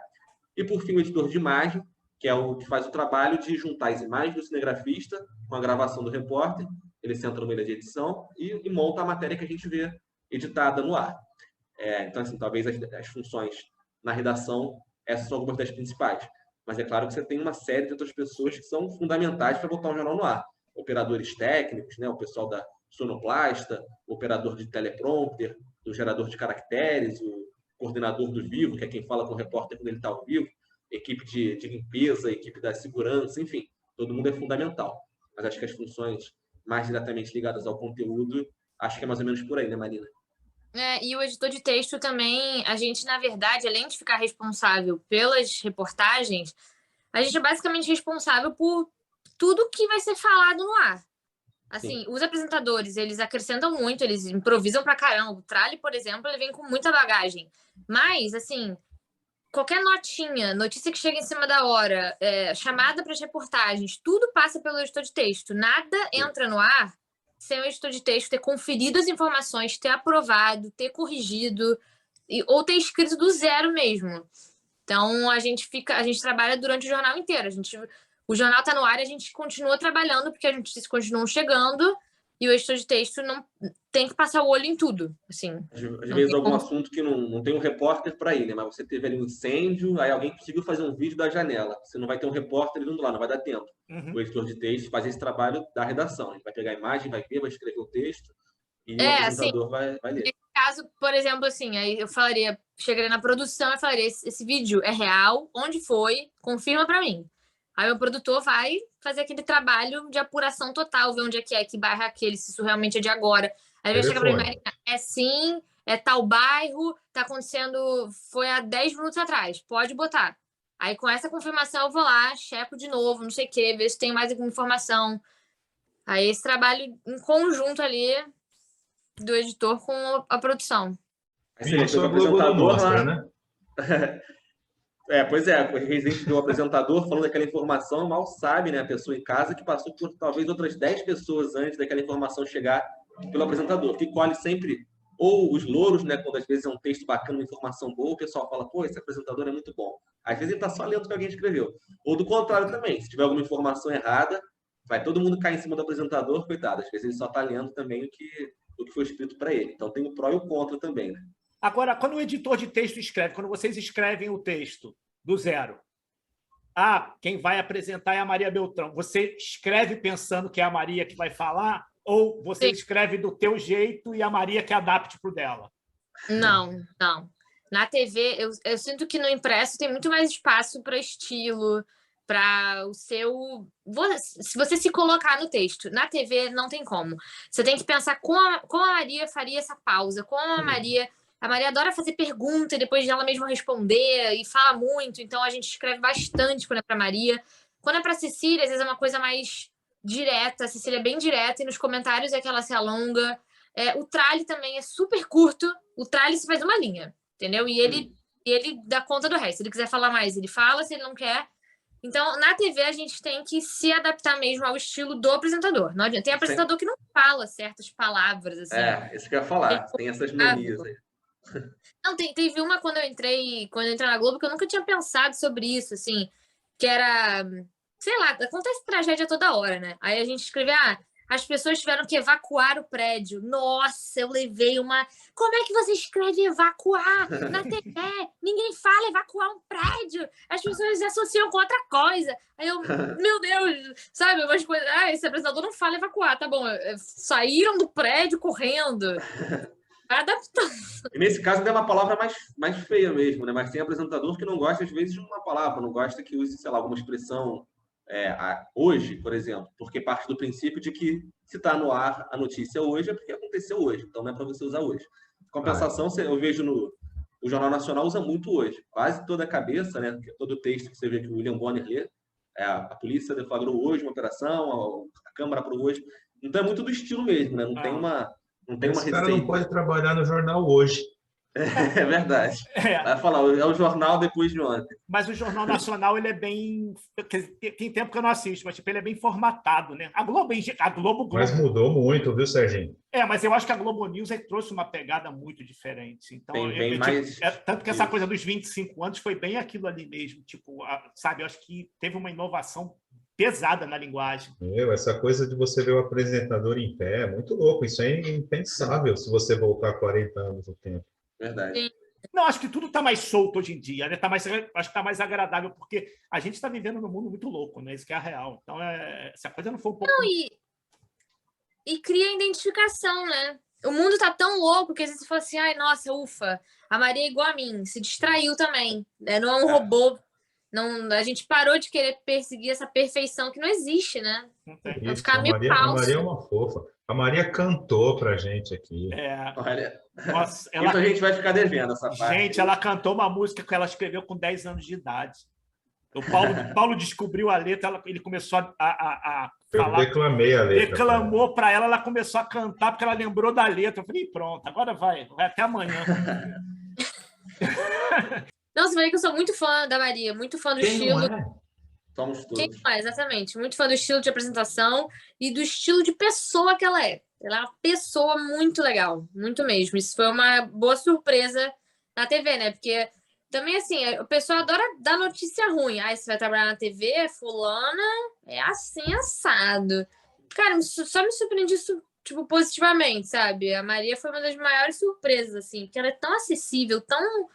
E, por fim, o editor de imagem, que é o que faz o trabalho de juntar as imagens do cinegrafista com a gravação do repórter. Ele senta no meio de edição e monta a matéria que a gente vê editada no ar. Então, assim, talvez as funções na redação, essas são algumas das principais. Mas é claro que você tem uma série de outras pessoas que são fundamentais para botar um jornal no ar. Operadores técnicos, né? O pessoal da sonoplasta, o operador de teleprompter, o gerador de caracteres, o coordenador do vivo, que é quem fala com o repórter quando ele está ao vivo, equipe de limpeza, equipe da segurança, enfim, todo mundo é fundamental. Mas acho que as funções mais diretamente ligadas ao conteúdo, acho que é mais ou menos por aí, né, Marina? E o editor de texto também, a gente, na verdade, além de ficar responsável pelas reportagens, a gente é basicamente responsável por tudo que vai ser falado no ar. Assim, sim, os apresentadores, eles acrescentam muito, eles improvisam pra caramba. O Tralli, por exemplo, ele vem com muita bagagem. Mas, assim, qualquer notícia que chega em cima da hora, chamada para as reportagens, tudo passa pelo editor de texto. Nada entra no ar sem o editor de texto ter conferido as informações, ter aprovado, ter corrigido, ou ter escrito do zero mesmo. Então, a gente trabalha durante o jornal inteiro. O jornal está no ar e a gente continua trabalhando, porque as notícias continuam chegando e o editor de texto não tem que passar o olho em tudo. Assim, às vezes algum assunto que não tem um repórter para ir, né? Mas você teve ali um incêndio, aí alguém conseguiu fazer um vídeo da janela. Você não vai ter um repórter indo lá, não vai dar tempo. O editor de texto faz esse trabalho da redação. Ele vai pegar a imagem, vai ver, vai escrever o texto e o apresentador vai ler. Nesse caso, por exemplo, assim, aí eu falaria, chegaria na produção e falaria, esse vídeo é real? Onde foi? Confirma para mim. Aí o produtor vai fazer aquele trabalho de apuração total, ver onde é, que bairro é aquele, se isso realmente é de agora. Aí vai chegar pra mim, Marina, é sim, é tal bairro, tá acontecendo, foi há 10 minutos atrás, pode botar. Aí com essa confirmação eu vou lá, checo de novo, não sei o quê, ver se tem mais alguma informação. Aí esse trabalho em conjunto ali do editor com a produção. Isso a Globo não mostra, né? Pois é, o Resident viu o apresentador falando daquela informação, mal sabe, né, a pessoa em casa que passou por talvez outras 10 pessoas antes daquela informação chegar pelo apresentador, que colhe sempre ou os louros, né, quando às vezes é um texto bacana, uma informação boa, o pessoal fala, pô, esse apresentador é muito bom. Às vezes ele tá só lendo o que alguém escreveu. Ou do contrário também, se tiver alguma informação errada, vai todo mundo cair em cima do apresentador, coitado, às vezes ele só tá lendo também o que foi escrito para ele. Então tem o pró e o contra também, né? Agora, quando o editor de texto escreve, quando vocês escrevem o texto do zero, quem vai apresentar é a Maria Beltrão. Você escreve pensando que é a Maria que vai falar ou você escreve do teu jeito e a Maria que adapte para o dela? Não. Na TV, eu sinto que no impresso tem muito mais espaço para estilo, para o seu... Se você se colocar no texto. Na TV, não tem como. Você tem que pensar como a Maria faria essa pausa, como a Maria... A Maria adora fazer pergunta e depois dela mesma responder e fala muito, então a gente escreve bastante quando é para Maria. Quando é para Cecília, às vezes é uma coisa mais direta, a Cecília é bem direta e nos comentários é que ela se alonga. O trale também é super curto, o trale se faz uma linha, entendeu? E ele dá conta do resto. Se ele quiser falar mais, ele fala, se ele não quer... Então, na TV, a gente tem que se adaptar mesmo ao estilo do apresentador. Não adianta. Tem apresentador que não fala certas palavras, assim. Isso que eu ia falar. Tem essas manias aí. Não, teve uma quando eu entrei na Globo que eu nunca tinha pensado sobre isso, assim, que era, sei lá, acontece tragédia toda hora, né? Aí a gente escreveu, as pessoas tiveram que evacuar o prédio. Nossa, eu levei uma... Como é que você escreve evacuar na TV? Ninguém fala evacuar um prédio. As pessoas associam com outra coisa. Aí eu, meu Deus, sabe? Umas coisas... esse apresentador não fala evacuar, tá bom. Saíram do prédio correndo. Adaptando. E nesse caso é uma palavra mais feia mesmo, né? Mas tem apresentador que não gosta, às vezes, de uma palavra, não gosta que use, sei lá, alguma expressão hoje, por exemplo, porque parte do princípio de que se está no ar a notícia hoje é porque aconteceu hoje, então não é para você usar hoje. Compensação, eu vejo o Jornal Nacional usa muito hoje. Quase toda a cabeça, né? Todo o texto que você vê que o William Bonner lê, a polícia deflagrou hoje uma operação, a Câmara aprovou hoje. Então é muito do estilo mesmo, né? Não tem uma Esse cara não pode trabalhar no jornal hoje. É verdade. Vai falar, é o jornal depois de ontem. Mas o Jornal Nacional, ele é bem... Tem tempo que eu não assisto, mas tipo, ele é bem formatado, né? A Globo... Mas mudou muito, viu, Serginho? Mas eu acho que a Globo News trouxe uma pegada muito diferente. Então, mais... tanto que essa coisa dos 25 anos foi bem aquilo ali mesmo. Tipo, sabe, eu acho que teve uma inovação pesada na linguagem. Essa coisa de você ver o apresentador em pé é muito louco. Isso é impensável se você voltar 40 anos no tempo. Verdade. Não, acho que tudo está mais solto hoje em dia, né? Acho que está mais agradável, porque a gente está vivendo num mundo muito louco, né? Isso que é a real. Então, se a coisa não for um pouco... Não, e cria identificação, né? O mundo está tão louco que às vezes você fala assim, nossa, ufa, a Maria é igual a mim, se distraiu também. Né? Não é um robô. Não, a gente parou de querer perseguir essa perfeição que não existe, né? Vai ficar meio falso. A Maria é uma fofa. A Maria cantou pra gente aqui. Olha, nossa, isso a gente vai ficar devendo essa parte. Gente, ela cantou uma música que ela escreveu com 10 anos de idade. O Paulo descobriu a letra, ele começou a falar. Eu declamei a letra. Declamou para ela começou a cantar porque ela lembrou da letra. Eu falei, pronto, agora vai até amanhã. Não, você vê que eu sou muito fã da Maria, muito fã do estilo. Somos todos. Quem não é, exatamente. Muito fã do estilo de apresentação e do estilo de pessoa que ela é. Ela é uma pessoa muito legal, muito mesmo. Isso foi uma boa surpresa na TV, né? Porque também, assim, a pessoa adora dar notícia ruim. Você vai trabalhar na TV, fulana, é assim, assado. Cara, só me surpreendi isso, tipo, positivamente, sabe? A Maria foi uma das maiores surpresas, assim, porque ela é tão acessível, tão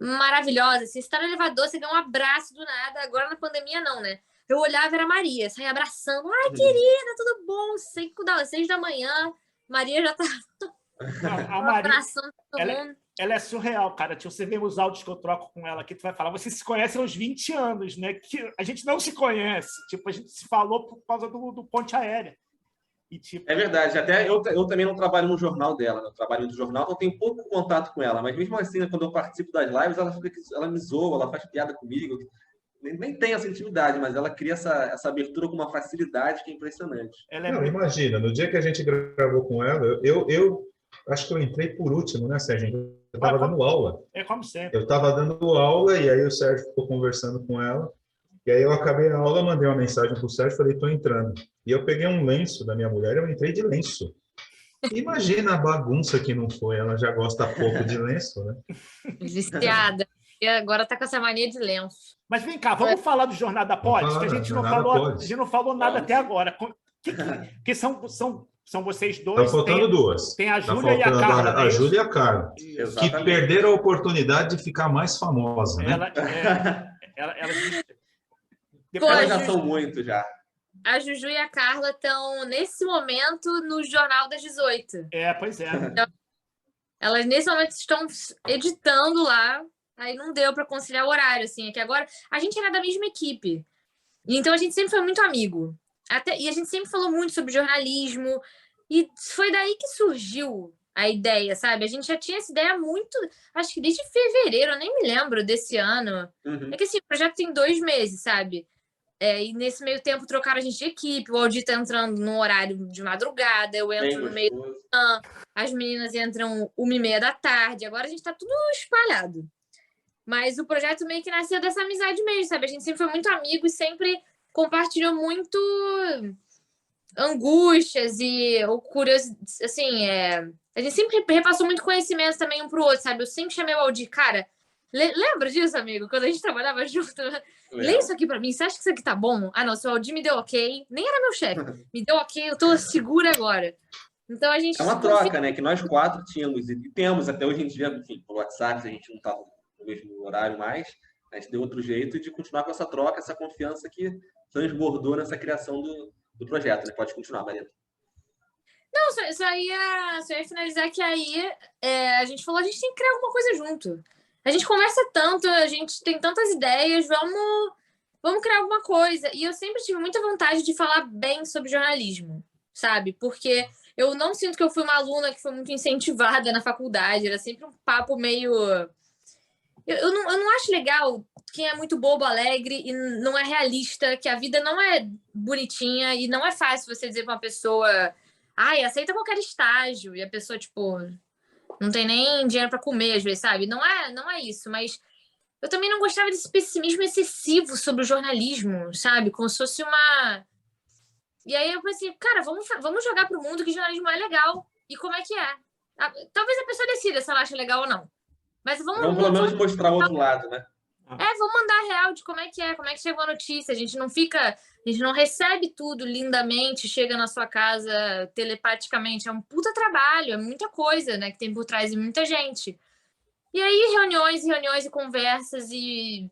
maravilhosa, assim, você tá no elevador, você ganha um abraço do nada, agora na pandemia não, né? Eu olhava, era a Maria, saía abraçando, querida, tudo bom? 6 da manhã, Maria já tá A Maria, ela é surreal, cara. Você vê os áudios que eu troco com ela aqui, tu vai falar, vocês se conhecem há uns 20 anos, né? Que a gente não se conhece. Tipo, a gente se falou por causa do ponte aérea. E, tipo... É verdade. Até eu também não trabalho no jornal dela, né? Eu trabalho no jornal, então eu tenho pouco contato com ela. Mas mesmo assim, né, quando eu participo das lives, ela me zoa, ela faz piada comigo. Nem tem essa intimidade, mas ela cria essa abertura com uma facilidade que é impressionante. Não, imagina, no dia que a gente gravou com ela, eu acho que eu entrei por último, né, Sérgio? Eu estava dando aula. É como sempre. Eu estava dando aula e aí o Sérgio ficou conversando com ela. E aí eu acabei a aula, mandei uma mensagem para o Sérgio e falei, estou entrando. E eu peguei um lenço da minha mulher e eu entrei de lenço. Imagina a bagunça que não foi. Ela já gosta pouco de lenço, né? Viciada. E agora tá com essa mania de lenço. Mas vem cá, vamos falar do Jornada Pod, que a gente não falou nada até agora. Que são vocês dois. Estão faltando duas. Tem a Júlia e a Carla. A Júlia e a Carla. Que perderam a oportunidade de ficar mais famosa, né? Elas já são muito, já. A Juju e a Carla estão, nesse momento, no Jornal das 18. Pois é. Então, elas, nesse momento, estão editando lá. Aí não deu para conciliar o horário, assim. É que agora a gente era da mesma equipe. Então a gente sempre foi muito amigo. E a gente sempre falou muito sobre jornalismo. E foi daí que surgiu a ideia, sabe? A gente já tinha essa ideia muito... Acho que desde fevereiro, eu nem me lembro desse ano. Uhum. É que assim, o projeto tem 2 meses, sabe? E nesse meio tempo trocaram a gente de equipe. O Aldir tá entrando no horário de madrugada. Eu entro no meio da manhã. As meninas entram 1h30 da tarde. Agora a gente tá tudo espalhado. Mas o projeto meio que nasceu dessa amizade mesmo, sabe? A gente sempre foi muito amigo e sempre compartilhou muito angústias e curiosidades, assim, a gente sempre repassou muito conhecimento também um pro outro, sabe? Eu sempre chamei o Aldir, cara, lembra disso, amigo? Quando a gente trabalhava junto, lê isso aqui pra mim, você acha que isso aqui tá bom? Ah, não, se o Aldir me deu ok, nem era meu chefe, me deu ok, eu tô segura agora. Então a gente... É uma troca, né? Que nós 4 tínhamos e temos até hoje em dia, enfim, pelo WhatsApp, a gente não tá no mesmo horário mais, a gente deu outro jeito de continuar com essa troca, essa confiança que transbordou nessa criação do projeto, né? Pode continuar, Marina. Não, só ia finalizar que aí a gente falou, a gente tem que criar alguma coisa junto. A gente conversa tanto, a gente tem tantas ideias, vamos criar alguma coisa. E eu sempre tive muita vontade de falar bem sobre jornalismo, sabe? Porque eu não sinto que eu fui uma aluna que foi muito incentivada na faculdade, era sempre um papo meio... Eu não acho legal quem é muito bobo, alegre e não é realista, que a vida não é bonitinha e não é fácil você dizer pra uma pessoa, aceita qualquer estágio, e a pessoa, tipo, não tem nem dinheiro pra comer, às vezes, sabe? Não é isso, mas eu também não gostava desse pessimismo excessivo sobre o jornalismo, sabe? Como se fosse uma... E aí eu pensei, cara, vamos jogar pro mundo que jornalismo é legal. E como é que é? Talvez a pessoa decida se ela acha legal ou não. Mas vamos pelo menos mostrar o outro lado, né? Vamos mandar real de como é que chegou a notícia. A gente não recebe tudo lindamente, chega na sua casa telepaticamente. É um puta trabalho, é muita coisa, né, que tem por trás de muita gente. E aí, reuniões e conversas e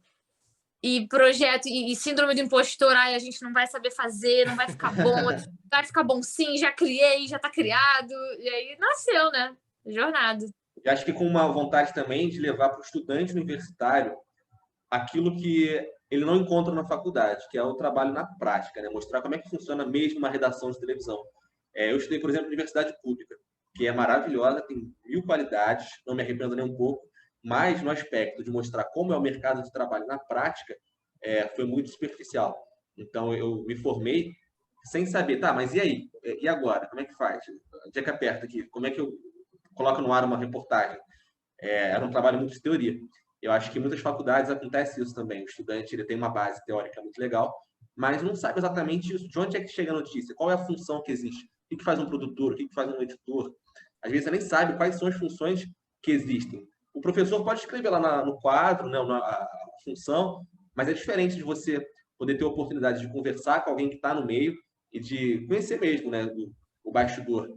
projeto e síndrome do impostor, a gente não vai saber fazer, não vai ficar bom, vai ficar bom sim, já criei, já tá criado. E aí nasceu, né? Jornada. E acho que com uma vontade também de levar para o estudante universitário aquilo que ele não encontra na faculdade, que é o trabalho na prática, né? Mostrar como é que funciona mesmo uma redação de televisão. Eu estudei, por exemplo, na universidade pública, que é maravilhosa, tem 1000 qualidades, não me arrependo nem um pouco, mas no aspecto de mostrar como é o mercado de trabalho na prática, foi muito superficial. Então, eu me formei sem saber, tá, mas e aí? E agora? Como é que faz? Onde é que aperta aqui? Como é que eu coloco no ar uma reportagem? Era um trabalho muito de teoria. Eu acho que em muitas faculdades acontece isso também. O estudante ele tem uma base teórica muito legal, mas não sabe exatamente isso. De onde é que chega a notícia? Qual é a função que existe? O que faz um produtor? O que faz um editor? Às vezes você nem sabe quais são as funções que existem. O professor pode escrever lá no quadro, né, a função, mas é diferente de você poder ter a oportunidade de conversar com alguém que está no meio e de conhecer mesmo, né, o bastidor.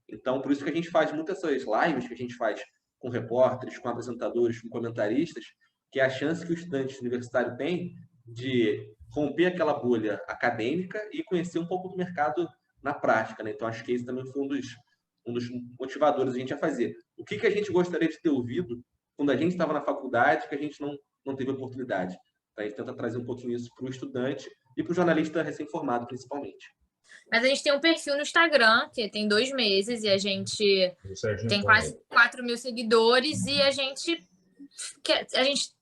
Então, por isso que a gente faz muitas essas lives que a gente faz com repórteres, com apresentadores, com comentaristas, que é a chance que o estudante universitário tem de romper aquela bolha acadêmica e conhecer um pouco do mercado na prática, né? Então, acho que esse também foi um um dos motivadores a gente a fazer. O que a gente gostaria de ter ouvido quando a gente estava na faculdade, que a gente não teve oportunidade. Então, a gente tenta trazer um pouquinho isso para o estudante e para o jornalista recém-formado, principalmente. Mas a gente tem um perfil no Instagram, que tem 2 meses, e a gente tem quase 4 mil seguidores, e a gente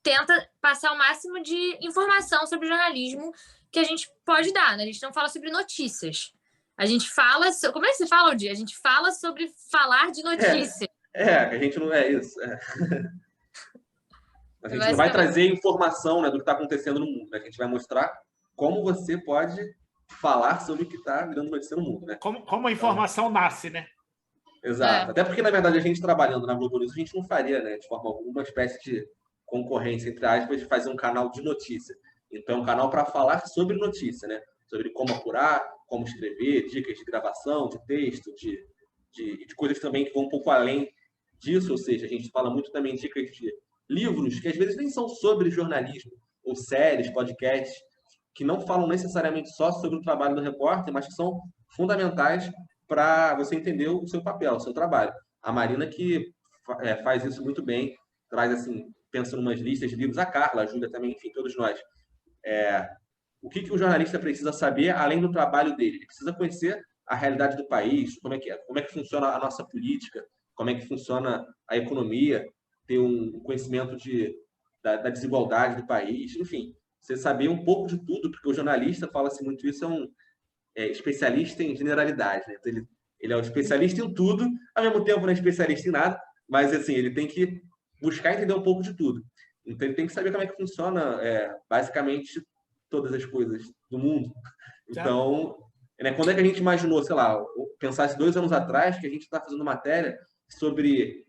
tenta passar o máximo de informação sobre jornalismo que a gente pode dar, né? A gente não fala sobre notícias. A gente fala... Como é que você fala, Aldir? A gente fala sobre falar de notícias. A gente não é isso. A gente não vai trazer informação, né, do que está acontecendo no mundo. Né? A gente vai mostrar como você pode falar sobre o que está virando notícia no mundo. Né? Como a informação nasce, né? Exato. Até porque, na verdade, a gente trabalhando na Globo News, a gente não faria, né, de forma alguma, espécie de concorrência, entre aspas, de fazer um canal de notícia. Então, é um canal para falar sobre notícia, né? Sobre como apurar, como escrever, dicas de gravação, de texto, de coisas também que vão um pouco além disso. Ou seja, a gente fala muito também de dicas de livros que às vezes nem são sobre jornalismo, ou séries, podcasts, que não falam necessariamente só sobre o trabalho do repórter, mas que são fundamentais para você entender o seu papel, o seu trabalho. A Marina que faz isso muito bem, traz assim, pensa em umas listas de livros, a Carla, a Júlia também, enfim, todos nós. O que o jornalista precisa saber além do trabalho dele? Ele precisa conhecer a realidade do país, como é que funciona a nossa política, como é que funciona a economia, ter um conhecimento da desigualdade do país, enfim, você saber um pouco de tudo, porque o jornalista, fala-se muito isso, é um especialista em generalidade, né? Então, ele é um especialista em tudo, ao mesmo tempo não é especialista em nada, mas assim, ele tem que buscar entender um pouco de tudo. Então, ele tem que saber como é que funciona, basicamente, todas as coisas do mundo. Então, né, quando é que a gente imaginou, sei lá, pensasse 2 anos atrás, que a gente está fazendo matéria sobre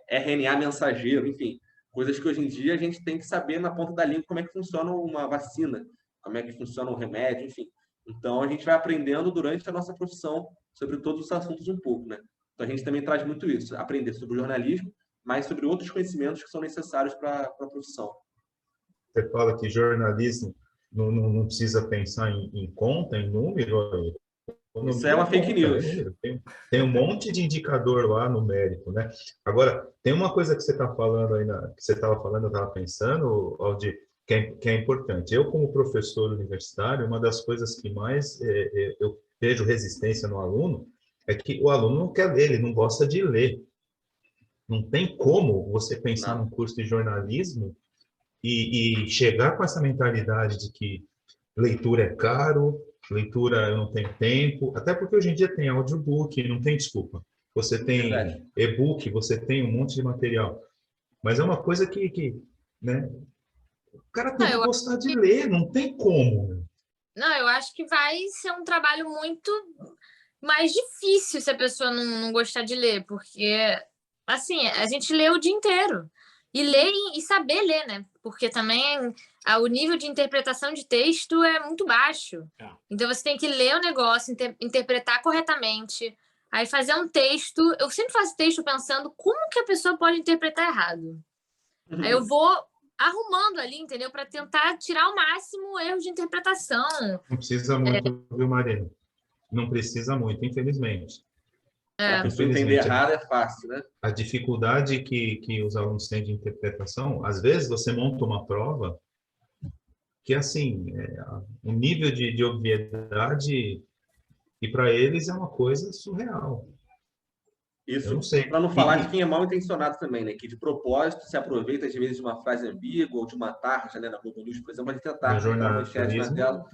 RNA mensageiro, enfim, coisas que hoje em dia a gente tem que saber na ponta da língua como é que funciona uma vacina, como é que funciona um remédio, enfim. Então, a gente vai aprendendo durante a nossa profissão sobre todos os assuntos um pouco, né? Então, a gente também traz muito isso, aprender sobre o jornalismo, mas sobre outros conhecimentos que são necessários para a profissão. Você fala que jornalismo não precisa pensar em conta, em número. Isso é uma fake news. Tem um monte de indicador lá numérico, né? Agora, tem uma coisa que você está falando aí, que você estava falando, eu estava pensando, Aldir, que é importante. Eu, como professor universitário, uma das coisas que mais eu vejo resistência no aluno é que o aluno não quer ler, ele não gosta de ler. Não tem como você pensar num curso de jornalismo e chegar com essa mentalidade de que leitura é caro, leitura eu não tenho tempo, até porque hoje em dia tem audiobook, não tem desculpa. Você tem e-book, você tem um monte de material. Mas é uma coisa que né, o cara tem que gostar de ler, não tem como. Não, eu acho que vai ser um trabalho muito mais difícil se a pessoa não gostar de ler, porque, assim, a gente lê o dia inteiro. E ler e saber ler, né? Porque também o nível de interpretação de texto é muito baixo. Então, você tem que ler o negócio, interpretar corretamente, aí fazer um texto. Eu sempre faço texto pensando como que a pessoa pode interpretar errado. Aí eu vou arrumando ali, entendeu? Para tentar tirar ao máximo erros de interpretação. Não precisa muito, viu, Marina? Não precisa muito, infelizmente. A pessoa entender errado é fácil, né? A dificuldade que os alunos têm de interpretação, às vezes você monta uma prova que, assim, o nível de obviedade, e para eles é uma coisa surreal. Isso, para não falar de quem é mal intencionado também, né? Que de propósito se aproveita, às vezes, de uma frase ambígua ou de uma tarja, né? Na Globo News, por exemplo, de tentar colocar uma manchete na tela,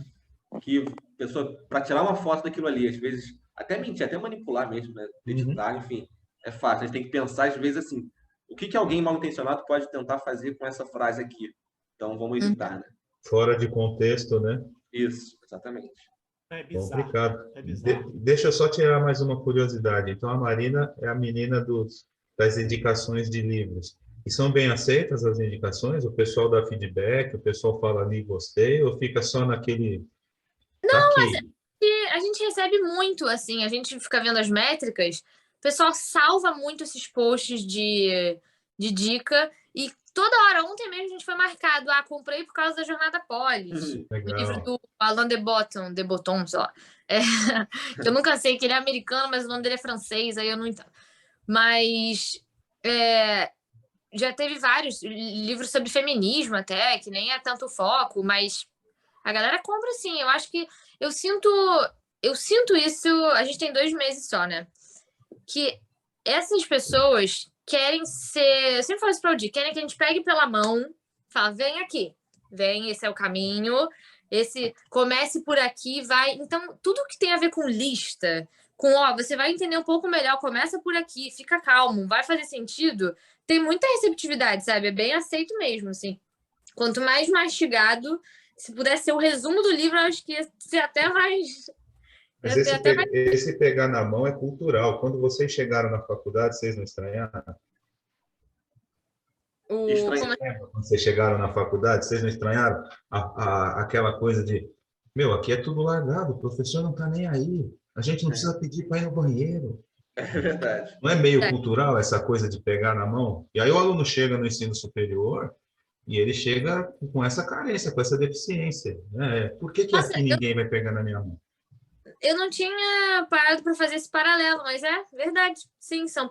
que a pessoa, para tirar uma foto daquilo ali, às vezes, até mentir, até manipular mesmo, né? Editar, enfim, é fácil. A gente tem que pensar, às vezes, assim, o que alguém mal intencionado pode tentar fazer com essa frase aqui? Então, vamos evitar, né? Fora de contexto, né? Isso, exatamente. É bizarro. Complicado. É bizarro. Deixa eu só tirar mais uma curiosidade. Então, a Marina é a menina das indicações de livros. E são bem aceitas as indicações? O pessoal dá feedback, o pessoal fala ali, gostei, ou fica só naquele... Não, mas a gente recebe muito, assim, a gente fica vendo as métricas, o pessoal salva muito esses posts de dica E toda hora, ontem mesmo a gente foi marcado. Comprei por causa da Jornada Polis. O livro do Alain de Botton, sei lá. Que eu nunca sei que ele é americano, mas o nome dele é francês, aí eu não entendo. Mas já teve vários livros sobre feminismo até, que nem é tanto foco, mas a galera compra sim. Eu acho que eu sinto isso. A gente tem 2 meses só, né? Que essas pessoas querem ser. Eu sempre falo isso pra Aldir, querem que a gente pegue pela mão, fala, vem aqui, vem, esse é o caminho, comece por aqui, vai. Então, tudo que tem a ver com lista, você vai entender um pouco melhor, começa por aqui, fica calmo, vai fazer sentido, tem muita receptividade, sabe? É bem aceito mesmo, assim. Quanto mais mastigado, se puder ser o resumo do livro, eu acho que ia ser até mais. Mas esse pegar na mão é cultural. Quando vocês chegaram na faculdade, vocês não estranharam? Quando vocês chegaram na faculdade, vocês não estranharam aquela coisa de, aqui é tudo largado, o professor não está nem aí, a gente não precisa pedir para ir no banheiro. É verdade. Não é meio cultural essa coisa de pegar na mão? E aí o aluno chega no ensino superior e ele chega com essa carência, com essa deficiência. Né? Por que aqui ninguém vai pegar na minha mão? Eu não tinha parado para fazer esse paralelo, mas é verdade. Sim, são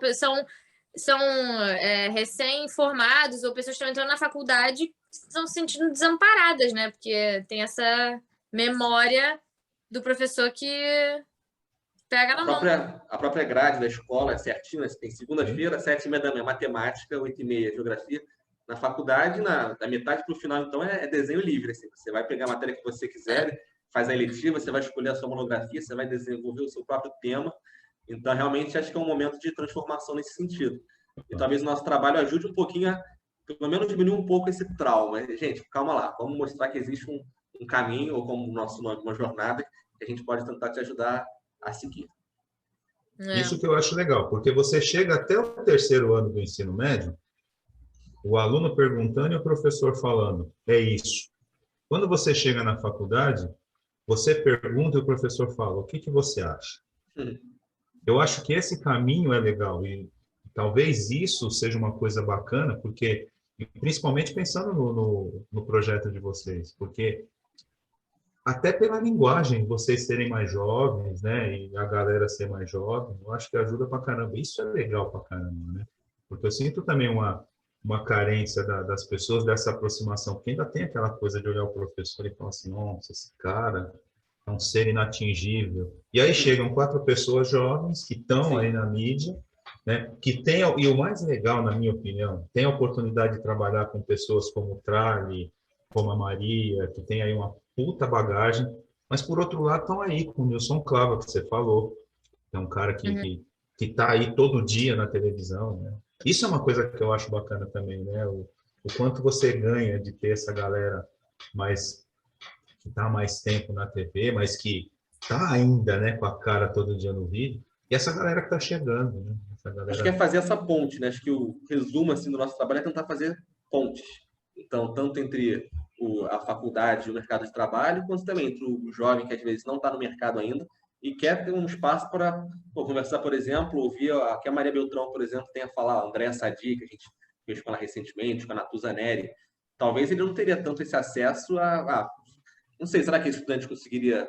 recém-formados ou pessoas que estão entrando na faculdade que estão se sentindo desamparadas, né? Porque tem essa memória do professor que pega na mão. A própria grade da escola é certinho, tem segunda-feira, 7h30 da manhã, matemática, 8h30, geografia. Na faculdade, da metade para o final, então, é desenho livre. Assim. Você vai pegar a matéria que você quiser, faz a eletiva, você vai escolher a sua monografia, você vai desenvolver o seu próprio tema. Então, realmente, acho que é um momento de transformação nesse sentido. E talvez o nosso trabalho ajude um pouquinho a, pelo menos, diminuir um pouco esse trauma. Gente, calma lá, vamos mostrar que existe um caminho, ou como o nosso nome, uma jornada, que a gente pode tentar te ajudar a seguir. Isso que eu acho legal, porque você chega até o 3º ano do ensino médio, o aluno perguntando e o professor falando, é isso. Quando você chega na faculdade, você pergunta e o professor fala, o que você acha? Eu acho que esse caminho é legal e talvez isso seja uma coisa bacana, porque, principalmente pensando no projeto de vocês, porque até pela linguagem, vocês serem mais jovens, né, e a galera ser mais jovem, eu acho que ajuda pra caramba. Isso é legal pra caramba, né? Porque eu sinto também uma carência das pessoas dessa aproximação, porque ainda tem aquela coisa de olhar o professor e falar assim, nossa, esse cara é um ser inatingível. E aí chegam 4 pessoas jovens que estão aí na mídia, né, que tem, e o mais legal, na minha opinião, tem a oportunidade de trabalhar com pessoas como o Trali, como a Maria, que tem aí uma puta bagagem, mas por outro lado estão aí com o Nilson Clava, que você falou, é um cara que está aí todo dia na televisão, né? Isso é uma coisa que eu acho bacana também, né? O quanto você ganha de ter essa galera que está há mais tempo na TV, mas que está ainda, né, com a cara todo dia no vídeo, e essa galera que está chegando, né? Acho que é fazer essa ponte, né? Acho que o resumo assim, do nosso trabalho é tentar fazer pontes. Então, tanto entre a faculdade e o mercado de trabalho, quanto também entre o jovem que às vezes não está no mercado ainda e quer ter um espaço para conversar, por exemplo, ouvir o que a Maria Beltrão, por exemplo, tem a falar, a Andréa Sadi, que a gente fez com ela recentemente, com a Natuza Neri. Talvez ele não teria tanto esse acesso não sei, será que esse estudante conseguiria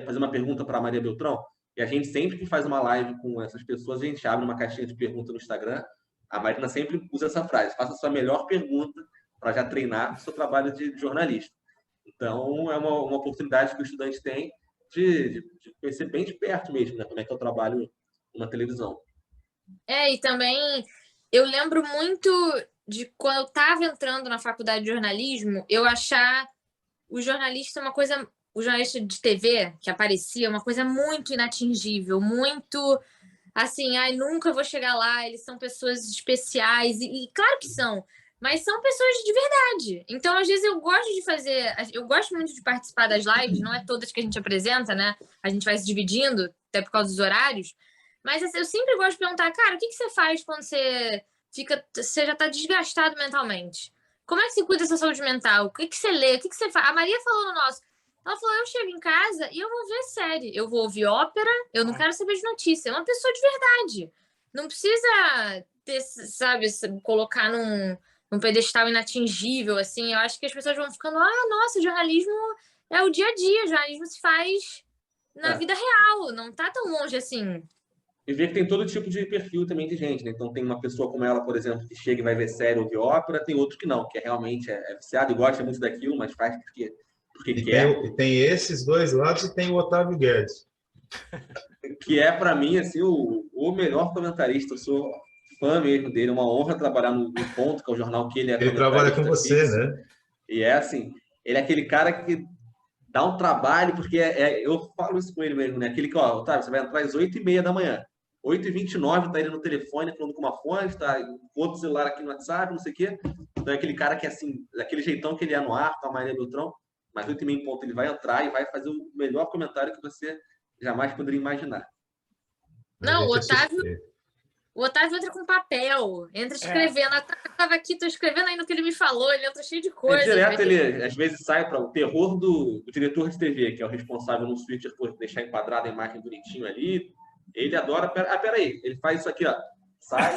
fazer uma pergunta para a Maria Beltrão? E a gente sempre que faz uma live com essas pessoas, a gente abre uma caixinha de perguntas no Instagram. A Marina sempre usa essa frase, faça a sua melhor pergunta para já treinar o seu trabalho de jornalista. Então, é uma oportunidade que o estudante tem de conhecer bem de perto mesmo, né? Como é que eu trabalho numa televisão. E também eu lembro muito de quando eu estava entrando na faculdade de jornalismo, eu achar o jornalista de TV que aparecia uma coisa muito inatingível, muito assim, nunca vou chegar lá, eles são pessoas especiais, e claro que são, mas são pessoas de verdade. Então, às vezes, eu gosto muito de participar das lives, não é todas que a gente apresenta, né? A gente vai se dividindo, até por causa dos horários, mas assim, eu sempre gosto de perguntar, cara, o que você faz quando você já está desgastado mentalmente? Como é que você cuida da sua saúde mental? O que você lê? O que você faz? A Maria falou no nosso. Ela falou, eu chego em casa e eu vou ver série. Eu vou ouvir ópera, eu não quero saber de notícia. É uma pessoa de verdade. Não precisa ter, sabe, colocar num pedestal inatingível, assim. Eu acho que as pessoas vão ficando, nossa, o jornalismo é o dia a dia, o jornalismo se faz na vida real, não tá tão longe assim. E ver que tem todo tipo de perfil também de gente, né? Então tem uma pessoa como ela, por exemplo, que chega e vai ver série ou ver ópera, tem outro que não, que realmente é viciado e gosta muito daquilo, mas faz porque quer. Tem esses dois lados e tem o Otávio Guedes. Que é, para mim, assim, o melhor comentarista. Eu sou fã mesmo dele, é uma honra trabalhar no Ponto, que é o jornal que ele é. Ele trabalha com você, fixo, né? E é assim, ele é aquele cara que dá um trabalho, porque eu falo isso com ele mesmo, né? Aquele que, Otávio, você vai entrar às 8h30 da manhã. 8h29, tá ele no telefone falando com uma fonte, tá com outro celular aqui no WhatsApp, não sei o quê. Então é aquele cara que, assim, daquele jeitão que ele é no ar, com a Maria Beltrão, mas 8h30 em ponto ele vai entrar e vai fazer o melhor comentário que você jamais poderia imaginar. Não, o Otávio entra com papel, entra escrevendo. Eu tava aqui, tô escrevendo aí no que ele me falou, ele entra cheio de coisa. Direto ele, às vezes, sai para o terror do diretor de TV, que é o responsável no switcher por deixar enquadrada a imagem bonitinho ali. Ele adora... peraí, ele faz isso aqui, ó. Sai,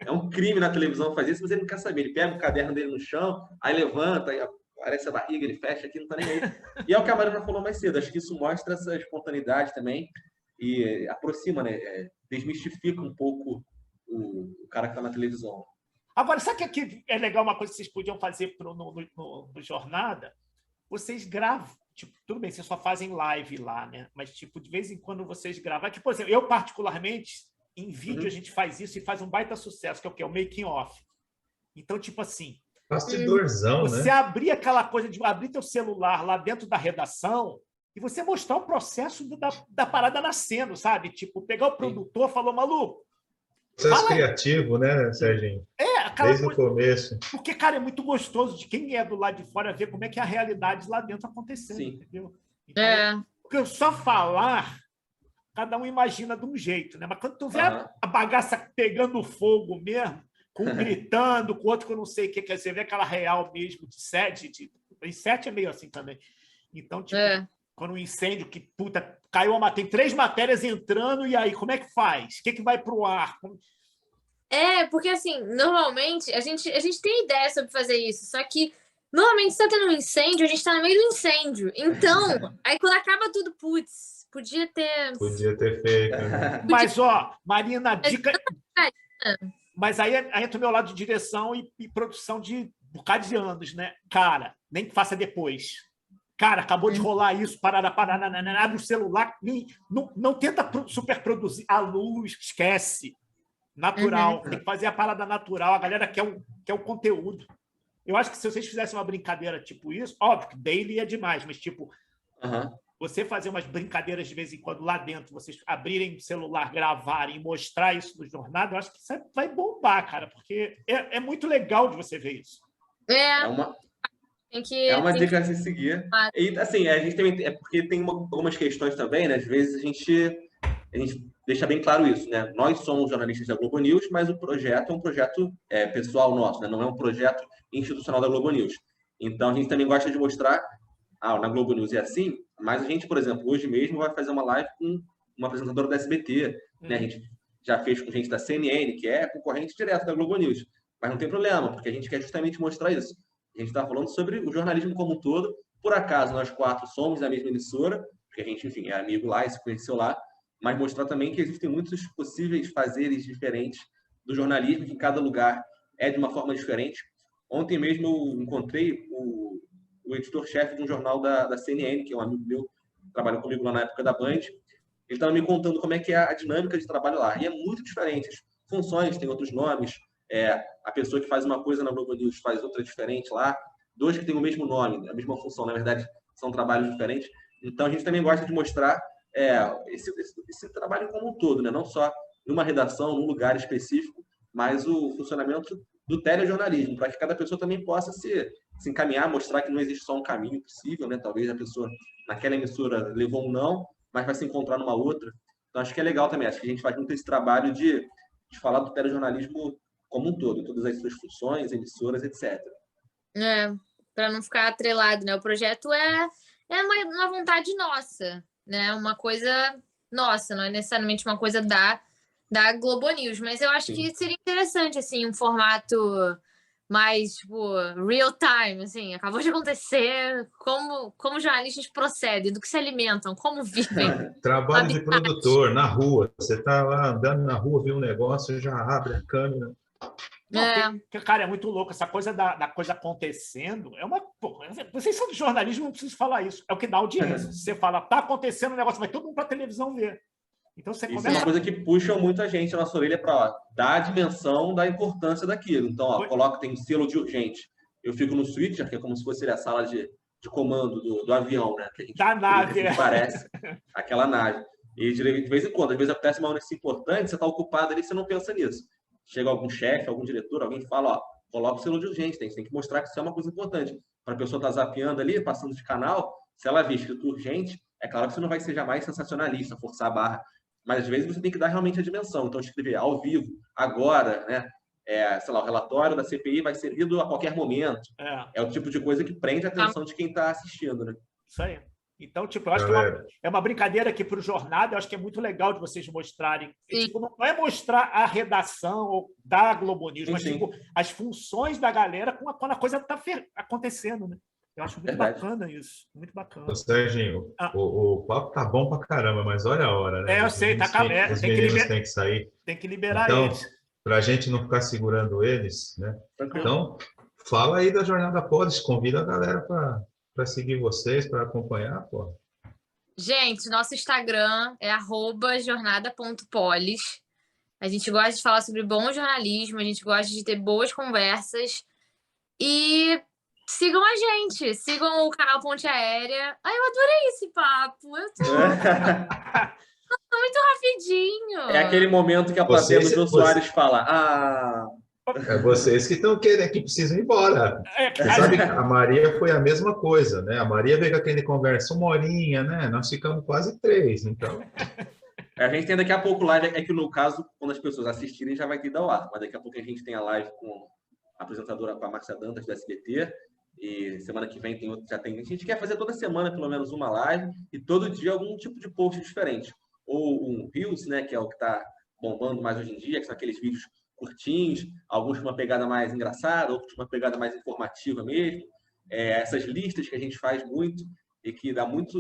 é um crime na televisão fazer isso, mas ele não quer saber. Ele pega o caderno dele no chão, aí levanta, aí aparece a barriga, ele fecha aqui, não tá nem aí. E é o que a Marina falou mais cedo, acho que isso mostra essa espontaneidade também e aproxima, né? Desmistifica um pouco o cara que tá na televisão. Agora, sabe que é legal uma coisa que vocês podiam fazer no Jornada? Vocês gravam, tipo, tudo bem, vocês só fazem live lá, né? Mas, tipo, de vez em quando vocês gravam. Tipo, por exemplo, eu, particularmente, em vídeo, a gente faz isso e faz um baita sucesso, que é o quê? O making off. Então, tipo assim... Bastidorzão, você abrir aquela coisa de abrir teu celular lá dentro da redação e você mostrar o processo da parada nascendo, sabe? Tipo, pegar o produtor e falou, maluco... Processo criativo, né, Serginho? Desde o começo. Porque, cara, é muito gostoso de quem é do lado de fora ver como é que é a realidade lá dentro acontecendo, entendeu? Então, porque eu só falar, cada um imagina de um jeito, né? Mas quando tu vê a bagaça pegando fogo mesmo, com um gritando, com outro que eu não sei o que, quer dizer, vê aquela real mesmo de sete, em sete é meio assim também. Então, tipo, quando um incêndio que, puta, caiu tem 3 matérias entrando, e aí, como é que faz? O que vai pro ar? Porque assim, normalmente, a gente tem ideia sobre fazer isso, só que normalmente se tá tendo um incêndio, a gente tá no meio do incêndio. Então, aí quando acaba tudo, putz, podia ter feito. Né? Mas, Marina, dica... Mas aí entra o meu lado de direção e produção de um bocado de anos, né? Cara, nem que faça depois. Cara, acabou de rolar isso, abre o celular, não tenta superproduzir a luz, esquece. Natural, tem que fazer a parada natural, a galera quer o conteúdo. Eu acho que se vocês fizessem uma brincadeira tipo isso, óbvio que daily é demais, mas tipo, você fazer umas brincadeiras de vez em quando lá dentro, vocês abrirem o celular, gravarem e mostrar isso no Jornada, eu acho que isso vai bombar, cara, porque é muito legal de você ver isso. É uma dica a se seguir. E, assim, a gente também... porque tem algumas questões também, né? Às vezes a gente deixa bem claro isso, né? Nós somos jornalistas da Globo News, mas o projeto é um projeto pessoal nosso, né? Não é um projeto institucional da Globo News. Então, a gente também gosta de mostrar, na Globo News é assim, mas a gente, por exemplo, hoje mesmo vai fazer uma live com uma apresentadora da SBT, né? A gente já fez com gente da CNN, que é concorrente direto da Globo News. Mas não tem problema, porque a gente quer justamente mostrar isso. A gente está falando sobre o jornalismo como um todo. Por acaso, nós 4 somos da mesma emissora, porque a gente, enfim, é amigo lá e se conheceu lá, mas mostrar também que existem muitos possíveis fazeres diferentes do jornalismo, que em cada lugar é de uma forma diferente. Ontem mesmo eu encontrei o editor-chefe de um jornal da CNN, que é um amigo meu, que trabalhou comigo lá na época da Band. Ele estava me contando como é que é a dinâmica de trabalho lá. E é muito diferente. As funções têm outros nomes. A pessoa que faz uma coisa na Globo News faz outra diferente lá. 2 que têm o mesmo nome, a mesma função, na verdade, são trabalhos diferentes. Então, a gente também gosta de mostrar esse trabalho como um todo, né? Não só numa redação, num lugar específico, mas o funcionamento do telejornalismo, para que cada pessoa também possa se encaminhar, mostrar que não existe só um caminho possível, né? Talvez a pessoa naquela emissora levou um não, mas vai se encontrar numa outra. Então, acho que é legal também. Acho que a gente faz muito esse trabalho de falar do telejornalismo como um todo, todas as suas funções, emissoras, etc. Para não ficar atrelado, né? O projeto é uma vontade nossa, né? Uma coisa nossa, não é necessariamente uma coisa da Globo News, mas eu acho que seria interessante, assim, um formato mais, tipo, real time, assim, acabou de acontecer, como jornalistas procedem, do que se alimentam, como vivem. Trabalho de produtor, na rua. Você está lá andando na rua, vê um negócio, já abre a câmera. Não, cara, é muito louco. Essa coisa da coisa acontecendo é uma... Pô, vocês são de jornalismo, não preciso falar isso. É o que dá audiência. Você fala, tá acontecendo um negócio, vai todo mundo para a televisão ver. Então você Isso é uma coisa que puxa muita gente na nossa orelha para dar a dimensão da importância daquilo. Então, ó, tem um selo de urgente. Eu fico no switcher, que é como se fosse a sala de comando do avião, né? Que a gente, da nave. Parece aquela nave. E de vez em quando, às vezes acontece uma notícia importante, você está ocupado ali, você não pensa nisso. Chega algum chefe, algum diretor, alguém fala, ó, coloca o selo de urgente, tem que mostrar que isso é uma coisa importante. Para a pessoa estar zapeando ali, passando de canal, se ela vir escrito urgente, é claro que você não vai ser jamais sensacionalista, forçar a barra. Mas às vezes você tem que dar realmente a dimensão. Então, escrever ao vivo, agora, né? Sei lá, o relatório da CPI vai ser lido a qualquer momento. É o tipo de coisa que prende a atenção de quem está assistindo, né? Isso aí. Então, tipo, eu acho que é uma brincadeira aqui para o Jornada, eu acho que é muito legal de vocês mostrarem. Tipo, não é mostrar a redação da Globo News, mas tipo, as funções da galera quando a coisa está acontecendo, né? Eu acho muito bacana isso. Muito bacana. Serginho, o papo tá bom pra caramba, mas olha a hora, né? Eu sei, tá acabando. Os meninos têm que sair. Tem que liberar então, eles. Para a gente não ficar segurando eles, né? Então, fala aí da Jornada Polis, convida a galera para seguir vocês, para acompanhar, pô. Gente, nosso Instagram é @jornada.polis. A gente gosta de falar sobre bom jornalismo, a gente gosta de ter boas conversas. E sigam a gente, sigam o canal Ponte Aérea. Ai, eu adorei esse papo. Eu tô muito rapidinho. É aquele momento que a plateia do Jô Soares fala, É vocês que precisam ir embora. Você sabe que a Maria foi a mesma coisa, né? A Maria veio com aquele conversa, 1 horinha, né? Nós ficamos quase 3, então... A gente tem daqui a pouco live, é que no caso, quando as pessoas assistirem, já vai ter ao ar. Mas daqui a pouco a gente tem a live com a apresentadora, com a Márcia Dantas, do SBT. E semana que vem tem outro, já tem. A gente quer fazer toda semana, pelo menos, uma live. E todo dia algum tipo de post diferente. Ou um Reels, né? Que é o que está bombando mais hoje em dia, que são aqueles vídeos curtinhos, alguns com uma pegada mais engraçada, outros com uma pegada mais informativa mesmo. Essas listas que a gente faz muito e que dá muita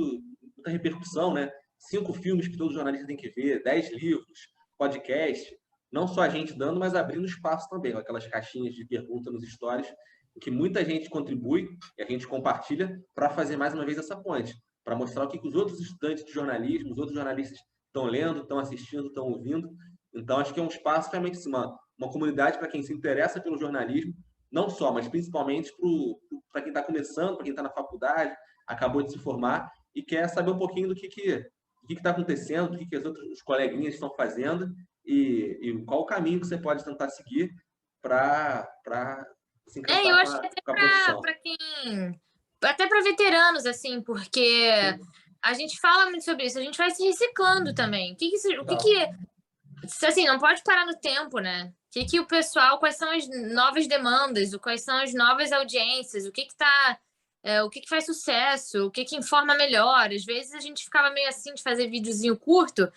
repercussão, né? 5 filmes que todo jornalista tem que ver, 10 livros, podcast, não só a gente dando, mas abrindo espaço também, com aquelas caixinhas de pergunta nos stories, em que muita gente contribui e a gente compartilha para fazer mais uma vez essa ponte, para mostrar o que os outros estudantes de jornalismo, os outros jornalistas estão lendo, estão assistindo, estão ouvindo. Então, acho que é um espaço realmente, uma comunidade para quem se interessa pelo jornalismo, não só, mas principalmente para quem está começando, para quem está na faculdade, acabou de se formar e quer saber um pouquinho do que está acontecendo, o que os coleguinhas estão fazendo e qual o caminho que você pode tentar seguir para se encantar eu acho que com a profissão. Para quem... Até para veteranos, assim, porque a gente fala muito sobre isso, a gente vai se reciclando também. Assim, não pode parar no tempo, né? O pessoal, quais são as novas demandas, quais são as novas audiências, o que faz sucesso, o que informa melhor. Às vezes a gente ficava meio assim de fazer videozinho curto,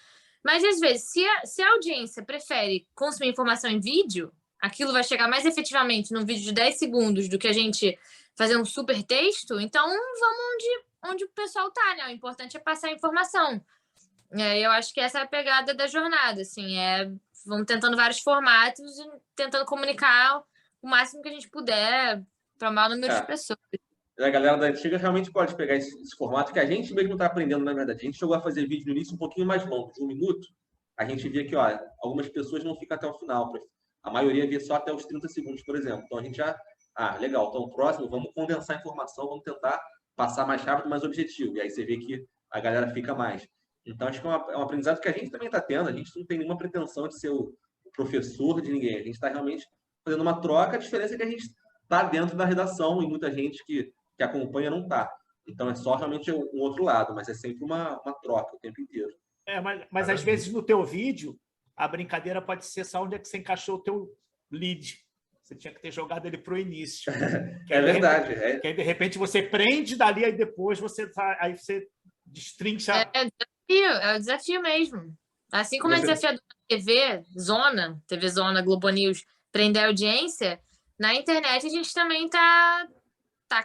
mas às vezes, se a audiência prefere consumir informação em vídeo, aquilo vai chegar mais efetivamente num vídeo de 10 segundos do que a gente fazer um super texto, então vamos onde o pessoal tá, né? O importante é passar a informação. Eu acho que essa é a pegada da jornada, assim, vamos tentando vários formatos e tentando comunicar o máximo que a gente puder para o maior número de pessoas. A galera da antiga realmente pode pegar esse formato que a gente mesmo está aprendendo, na verdade. A gente chegou a fazer vídeo no início um pouquinho mais longo, de 1 minuto. A gente via que, algumas pessoas não ficam até o final. A maioria via só até os 30 segundos, por exemplo. Então, a gente já... legal. Então, próximo, vamos condensar a informação, vamos tentar passar mais rápido, mais objetivo. E aí você vê que a galera fica mais. Então, acho que é um aprendizado que a gente também está tendo. A gente não tem nenhuma pretensão de ser o professor de ninguém. A gente está realmente fazendo uma troca. A diferença é que a gente está dentro da redação e muita gente que acompanha não está. Então, é só realmente um outro lado, mas é sempre uma troca o tempo inteiro. Mas às vezes no teu vídeo, a brincadeira pode ser só onde é que você encaixou o teu lead. Você tinha que ter jogado ele para o início. É verdade. Que aí, de repente, você prende dali, aí depois você destrincha... É o desafio mesmo. Assim como é desafiador na TV Zona, Globo News, prender a audiência, na internet a gente também tá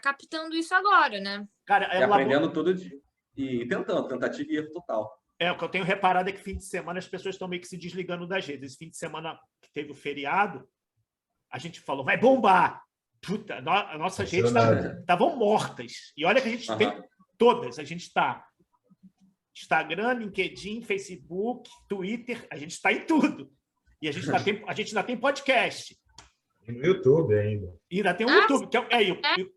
captando isso agora, né? Cara, e aprendendo todo dia. E tentando, tentativa e erro total. O que eu tenho reparado é que fim de semana as pessoas estão meio que se desligando das redes. Esse fim de semana que teve o feriado, a gente falou, vai bombar. Puta, nossas redes estavam mortas. E olha que a gente tem todas. A gente está Instagram, LinkedIn, Facebook, Twitter, a gente está em tudo. E a gente ainda tem podcast. E no YouTube ainda. E ainda tem o YouTube.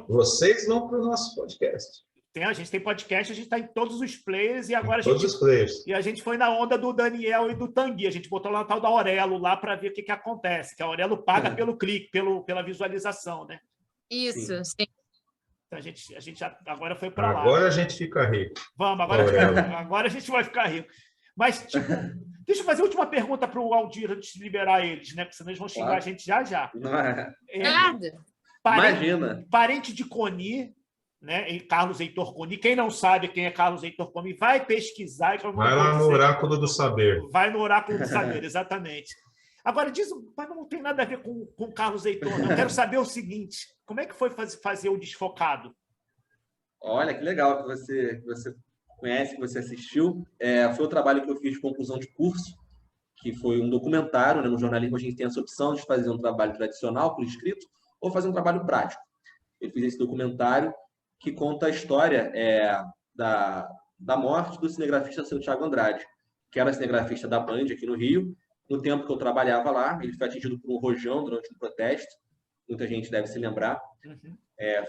Vocês vão para o nosso podcast. A gente tem podcast, a gente está em todos os players e agora os players. E a gente foi na onda do Daniel e do Tanguy. A gente botou lá o tal da Aurelo lá para ver o que acontece. Que a Aurelo paga pelo clique, pela visualização, né? Isso, sim. Então a gente agora foi para lá. Agora a gente fica rico. Vamos, agora a gente vai ficar rico. Mas, tipo, deixa eu fazer a última pergunta para o Aldir antes de liberar eles, né? Porque senão eles vão xingar a gente já. Nada. Imagina. Parente de Coni, né? E Carlos Heitor Coni. Quem não sabe quem é Carlos Heitor Coni, vai pesquisar. Vai lá no Oráculo do Saber. Vai no Oráculo do Saber, exatamente. Agora, mas não tem nada a ver com Carlos Heitor. Não. Eu quero saber o seguinte, como é que foi fazer o Desfocado? Olha, que legal que você conhece, que você assistiu. Foi o trabalho que eu fiz de conclusão de curso, que foi um documentário, né? No jornalismo a gente tem essa opção de fazer um trabalho tradicional, por escrito, ou fazer um trabalho prático. Eu fiz esse documentário que conta a história da morte do cinegrafista Seu Thiago Andrade, que era cinegrafista da Band aqui no Rio. No tempo que eu trabalhava lá, ele foi atingido por um rojão durante um protesto. Muita gente deve se lembrar.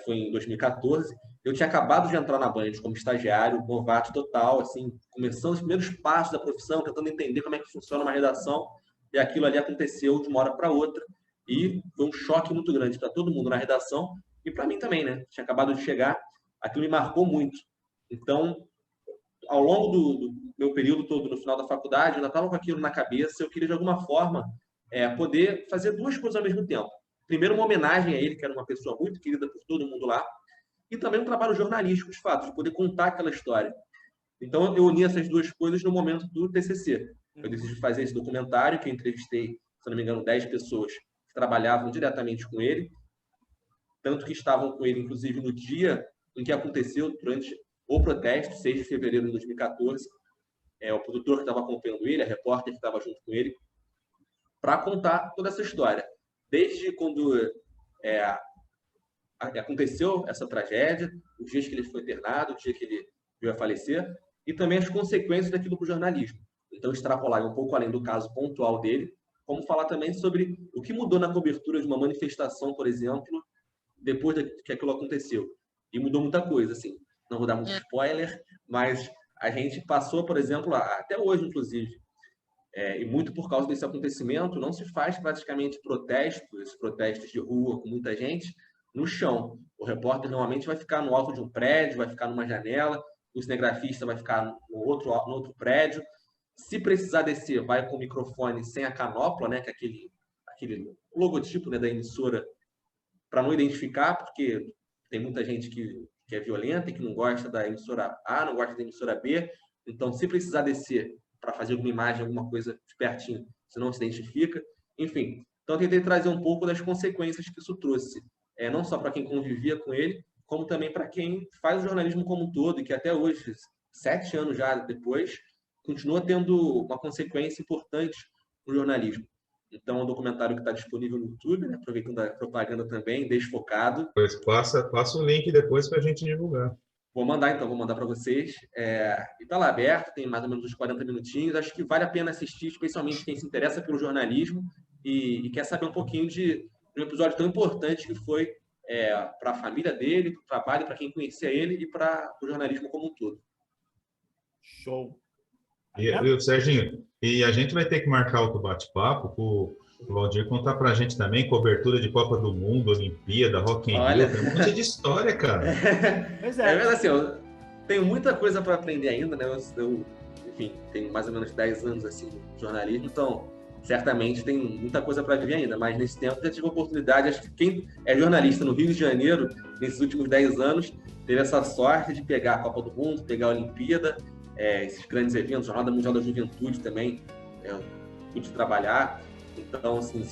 Foi em 2014. Eu tinha acabado de entrar na Band como estagiário, novato total, assim, começando os primeiros passos da profissão, tentando entender como é que funciona uma redação. E aquilo ali aconteceu de uma hora para outra. E foi um choque muito grande para todo mundo na redação e para mim também, né? Tinha acabado de chegar. Aquilo me marcou muito. Então, ao longo do meu período todo, no final da faculdade, eu ainda estava com aquilo na cabeça. Eu queria, de alguma forma, poder fazer duas coisas ao mesmo tempo. Primeiro, uma homenagem a ele, que era uma pessoa muito querida por todo mundo lá. E também um trabalho jornalístico, de fato, de poder contar aquela história. Então, eu uni essas duas coisas no momento do TCC. Eu decidi fazer esse documentário, que eu entrevistei, se não me engano, 10 pessoas que trabalhavam diretamente com ele. Tanto que estavam com ele, inclusive, no dia em que aconteceu, durante o protesto, 6 de fevereiro de 2014. O produtor que estava acompanhando ele, a repórter que estava junto com ele, para contar toda essa história. Desde quando aconteceu essa tragédia, os dias que ele foi internado, o dia que ele veio a falecer, e também as consequências daquilo para o jornalismo. Então, extrapolar um pouco além do caso pontual dele, como falar também sobre o que mudou na cobertura de uma manifestação, por exemplo, depois que aquilo aconteceu. E mudou muita coisa, assim. Não vou dar muito spoiler, mas a gente passou, por exemplo, até hoje, inclusive, e muito por causa desse acontecimento, não se faz praticamente protestos de rua com muita gente, no chão. O repórter normalmente vai ficar no alto de um prédio, vai ficar numa janela, o cinegrafista vai ficar no outro prédio. Se precisar descer, vai com o microfone sem a canopla, né, que é aquele logotipo, né, da emissora, para não identificar, porque tem muita gente que é violenta e que não gosta da emissora A, não gosta da emissora B. Então, se precisar descer para fazer alguma imagem, alguma coisa de pertinho, você não se identifica. Enfim, então eu tentei trazer um pouco das consequências que isso trouxe. Não só para quem convivia com ele, como também para quem faz o jornalismo como um todo, e que até hoje, 7 anos já depois, continua tendo uma consequência importante no jornalismo. Então, é um documentário que está disponível no YouTube, né? Aproveitando a propaganda também, Desfocado. Pois passa o link depois para a gente divulgar. Vou mandar para vocês. E está lá aberto, tem mais ou menos uns 40 minutinhos. Acho que vale a pena assistir, especialmente quem se interessa pelo jornalismo e quer saber um pouquinho de um episódio tão importante que foi para a família dele, para o trabalho, para quem conhecia ele e para o jornalismo como um todo. Show! E Serginho, e a gente vai ter que marcar outro bate-papo para o Valdir contar para a gente também cobertura de Copa do Mundo, Olimpíada, Rock in Rio, tem um monte de história, cara. Pois é verdade, assim, eu tenho muita coisa para aprender ainda, né? Enfim, tenho mais ou menos 10 anos assim, de jornalismo, então certamente tem muita coisa para viver ainda, mas nesse tempo já tive a oportunidade, acho que quem é jornalista no Rio de Janeiro, nesses últimos 10 anos, teve essa sorte de pegar a Copa do Mundo, pegar a Olimpíada, esses grandes eventos, Jornada Mundial da Juventude também, pude trabalhar. Então, assim,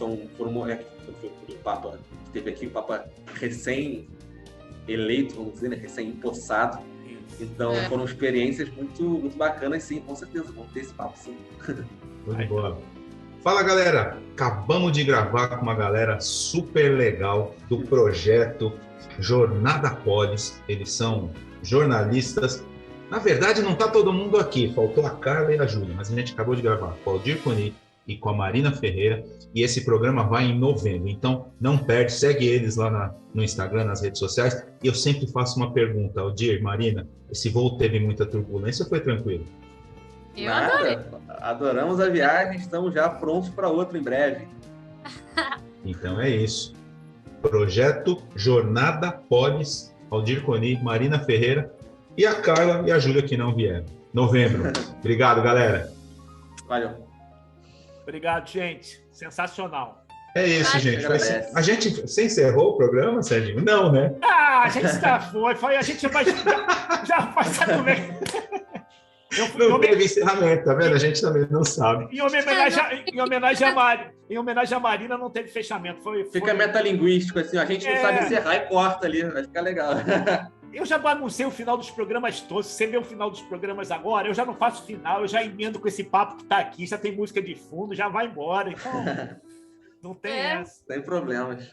do Papa. Teve aqui o Papa recém-eleito, vamos dizer, né? Recém-empossado. Então, foram experiências muito, muito bacanas, sim, com certeza. Vamos ter esse papo, sim. Muito boa. Fala, galera. Acabamos de gravar com uma galera super legal do projeto Jornada Polis. Eles são jornalistas. Na verdade, não está todo mundo aqui. Faltou a Carla e a Júlia, mas a gente acabou de gravar com o Aldir Coni e com a Marina Ferreira. E esse programa vai em novembro. Então, não perde. Segue eles lá no Instagram, nas redes sociais. E eu sempre faço uma pergunta. Aldir, Marina, esse voo teve muita turbulência ou foi tranquilo? Eu adorei. Adoramos a viagem, estamos já prontos para outra em breve. Então é isso. Projeto Jornada Polis, Aldir Coni, Marina Ferreira e a Carla e a Júlia que não vieram. Novembro. Obrigado, galera. Valeu. Obrigado, gente. Sensacional. É isso, gente. A gente... Você encerrou o programa, Serginho? Não, né? A gente já foi. A gente já faz também. Não teve encerramento, tá vendo? A gente também não sabe. Em homenagem à Marina, não teve fechamento. Fica metalinguístico, assim, a gente não sabe encerrar e corta ali, vai ficar legal. Eu já baguncei o final dos programas todos. Se você vê o final dos programas agora, eu já não faço final, eu já emendo com esse papo que tá aqui, já tem música de fundo, já vai embora. Então, não tem essa. Sem problemas.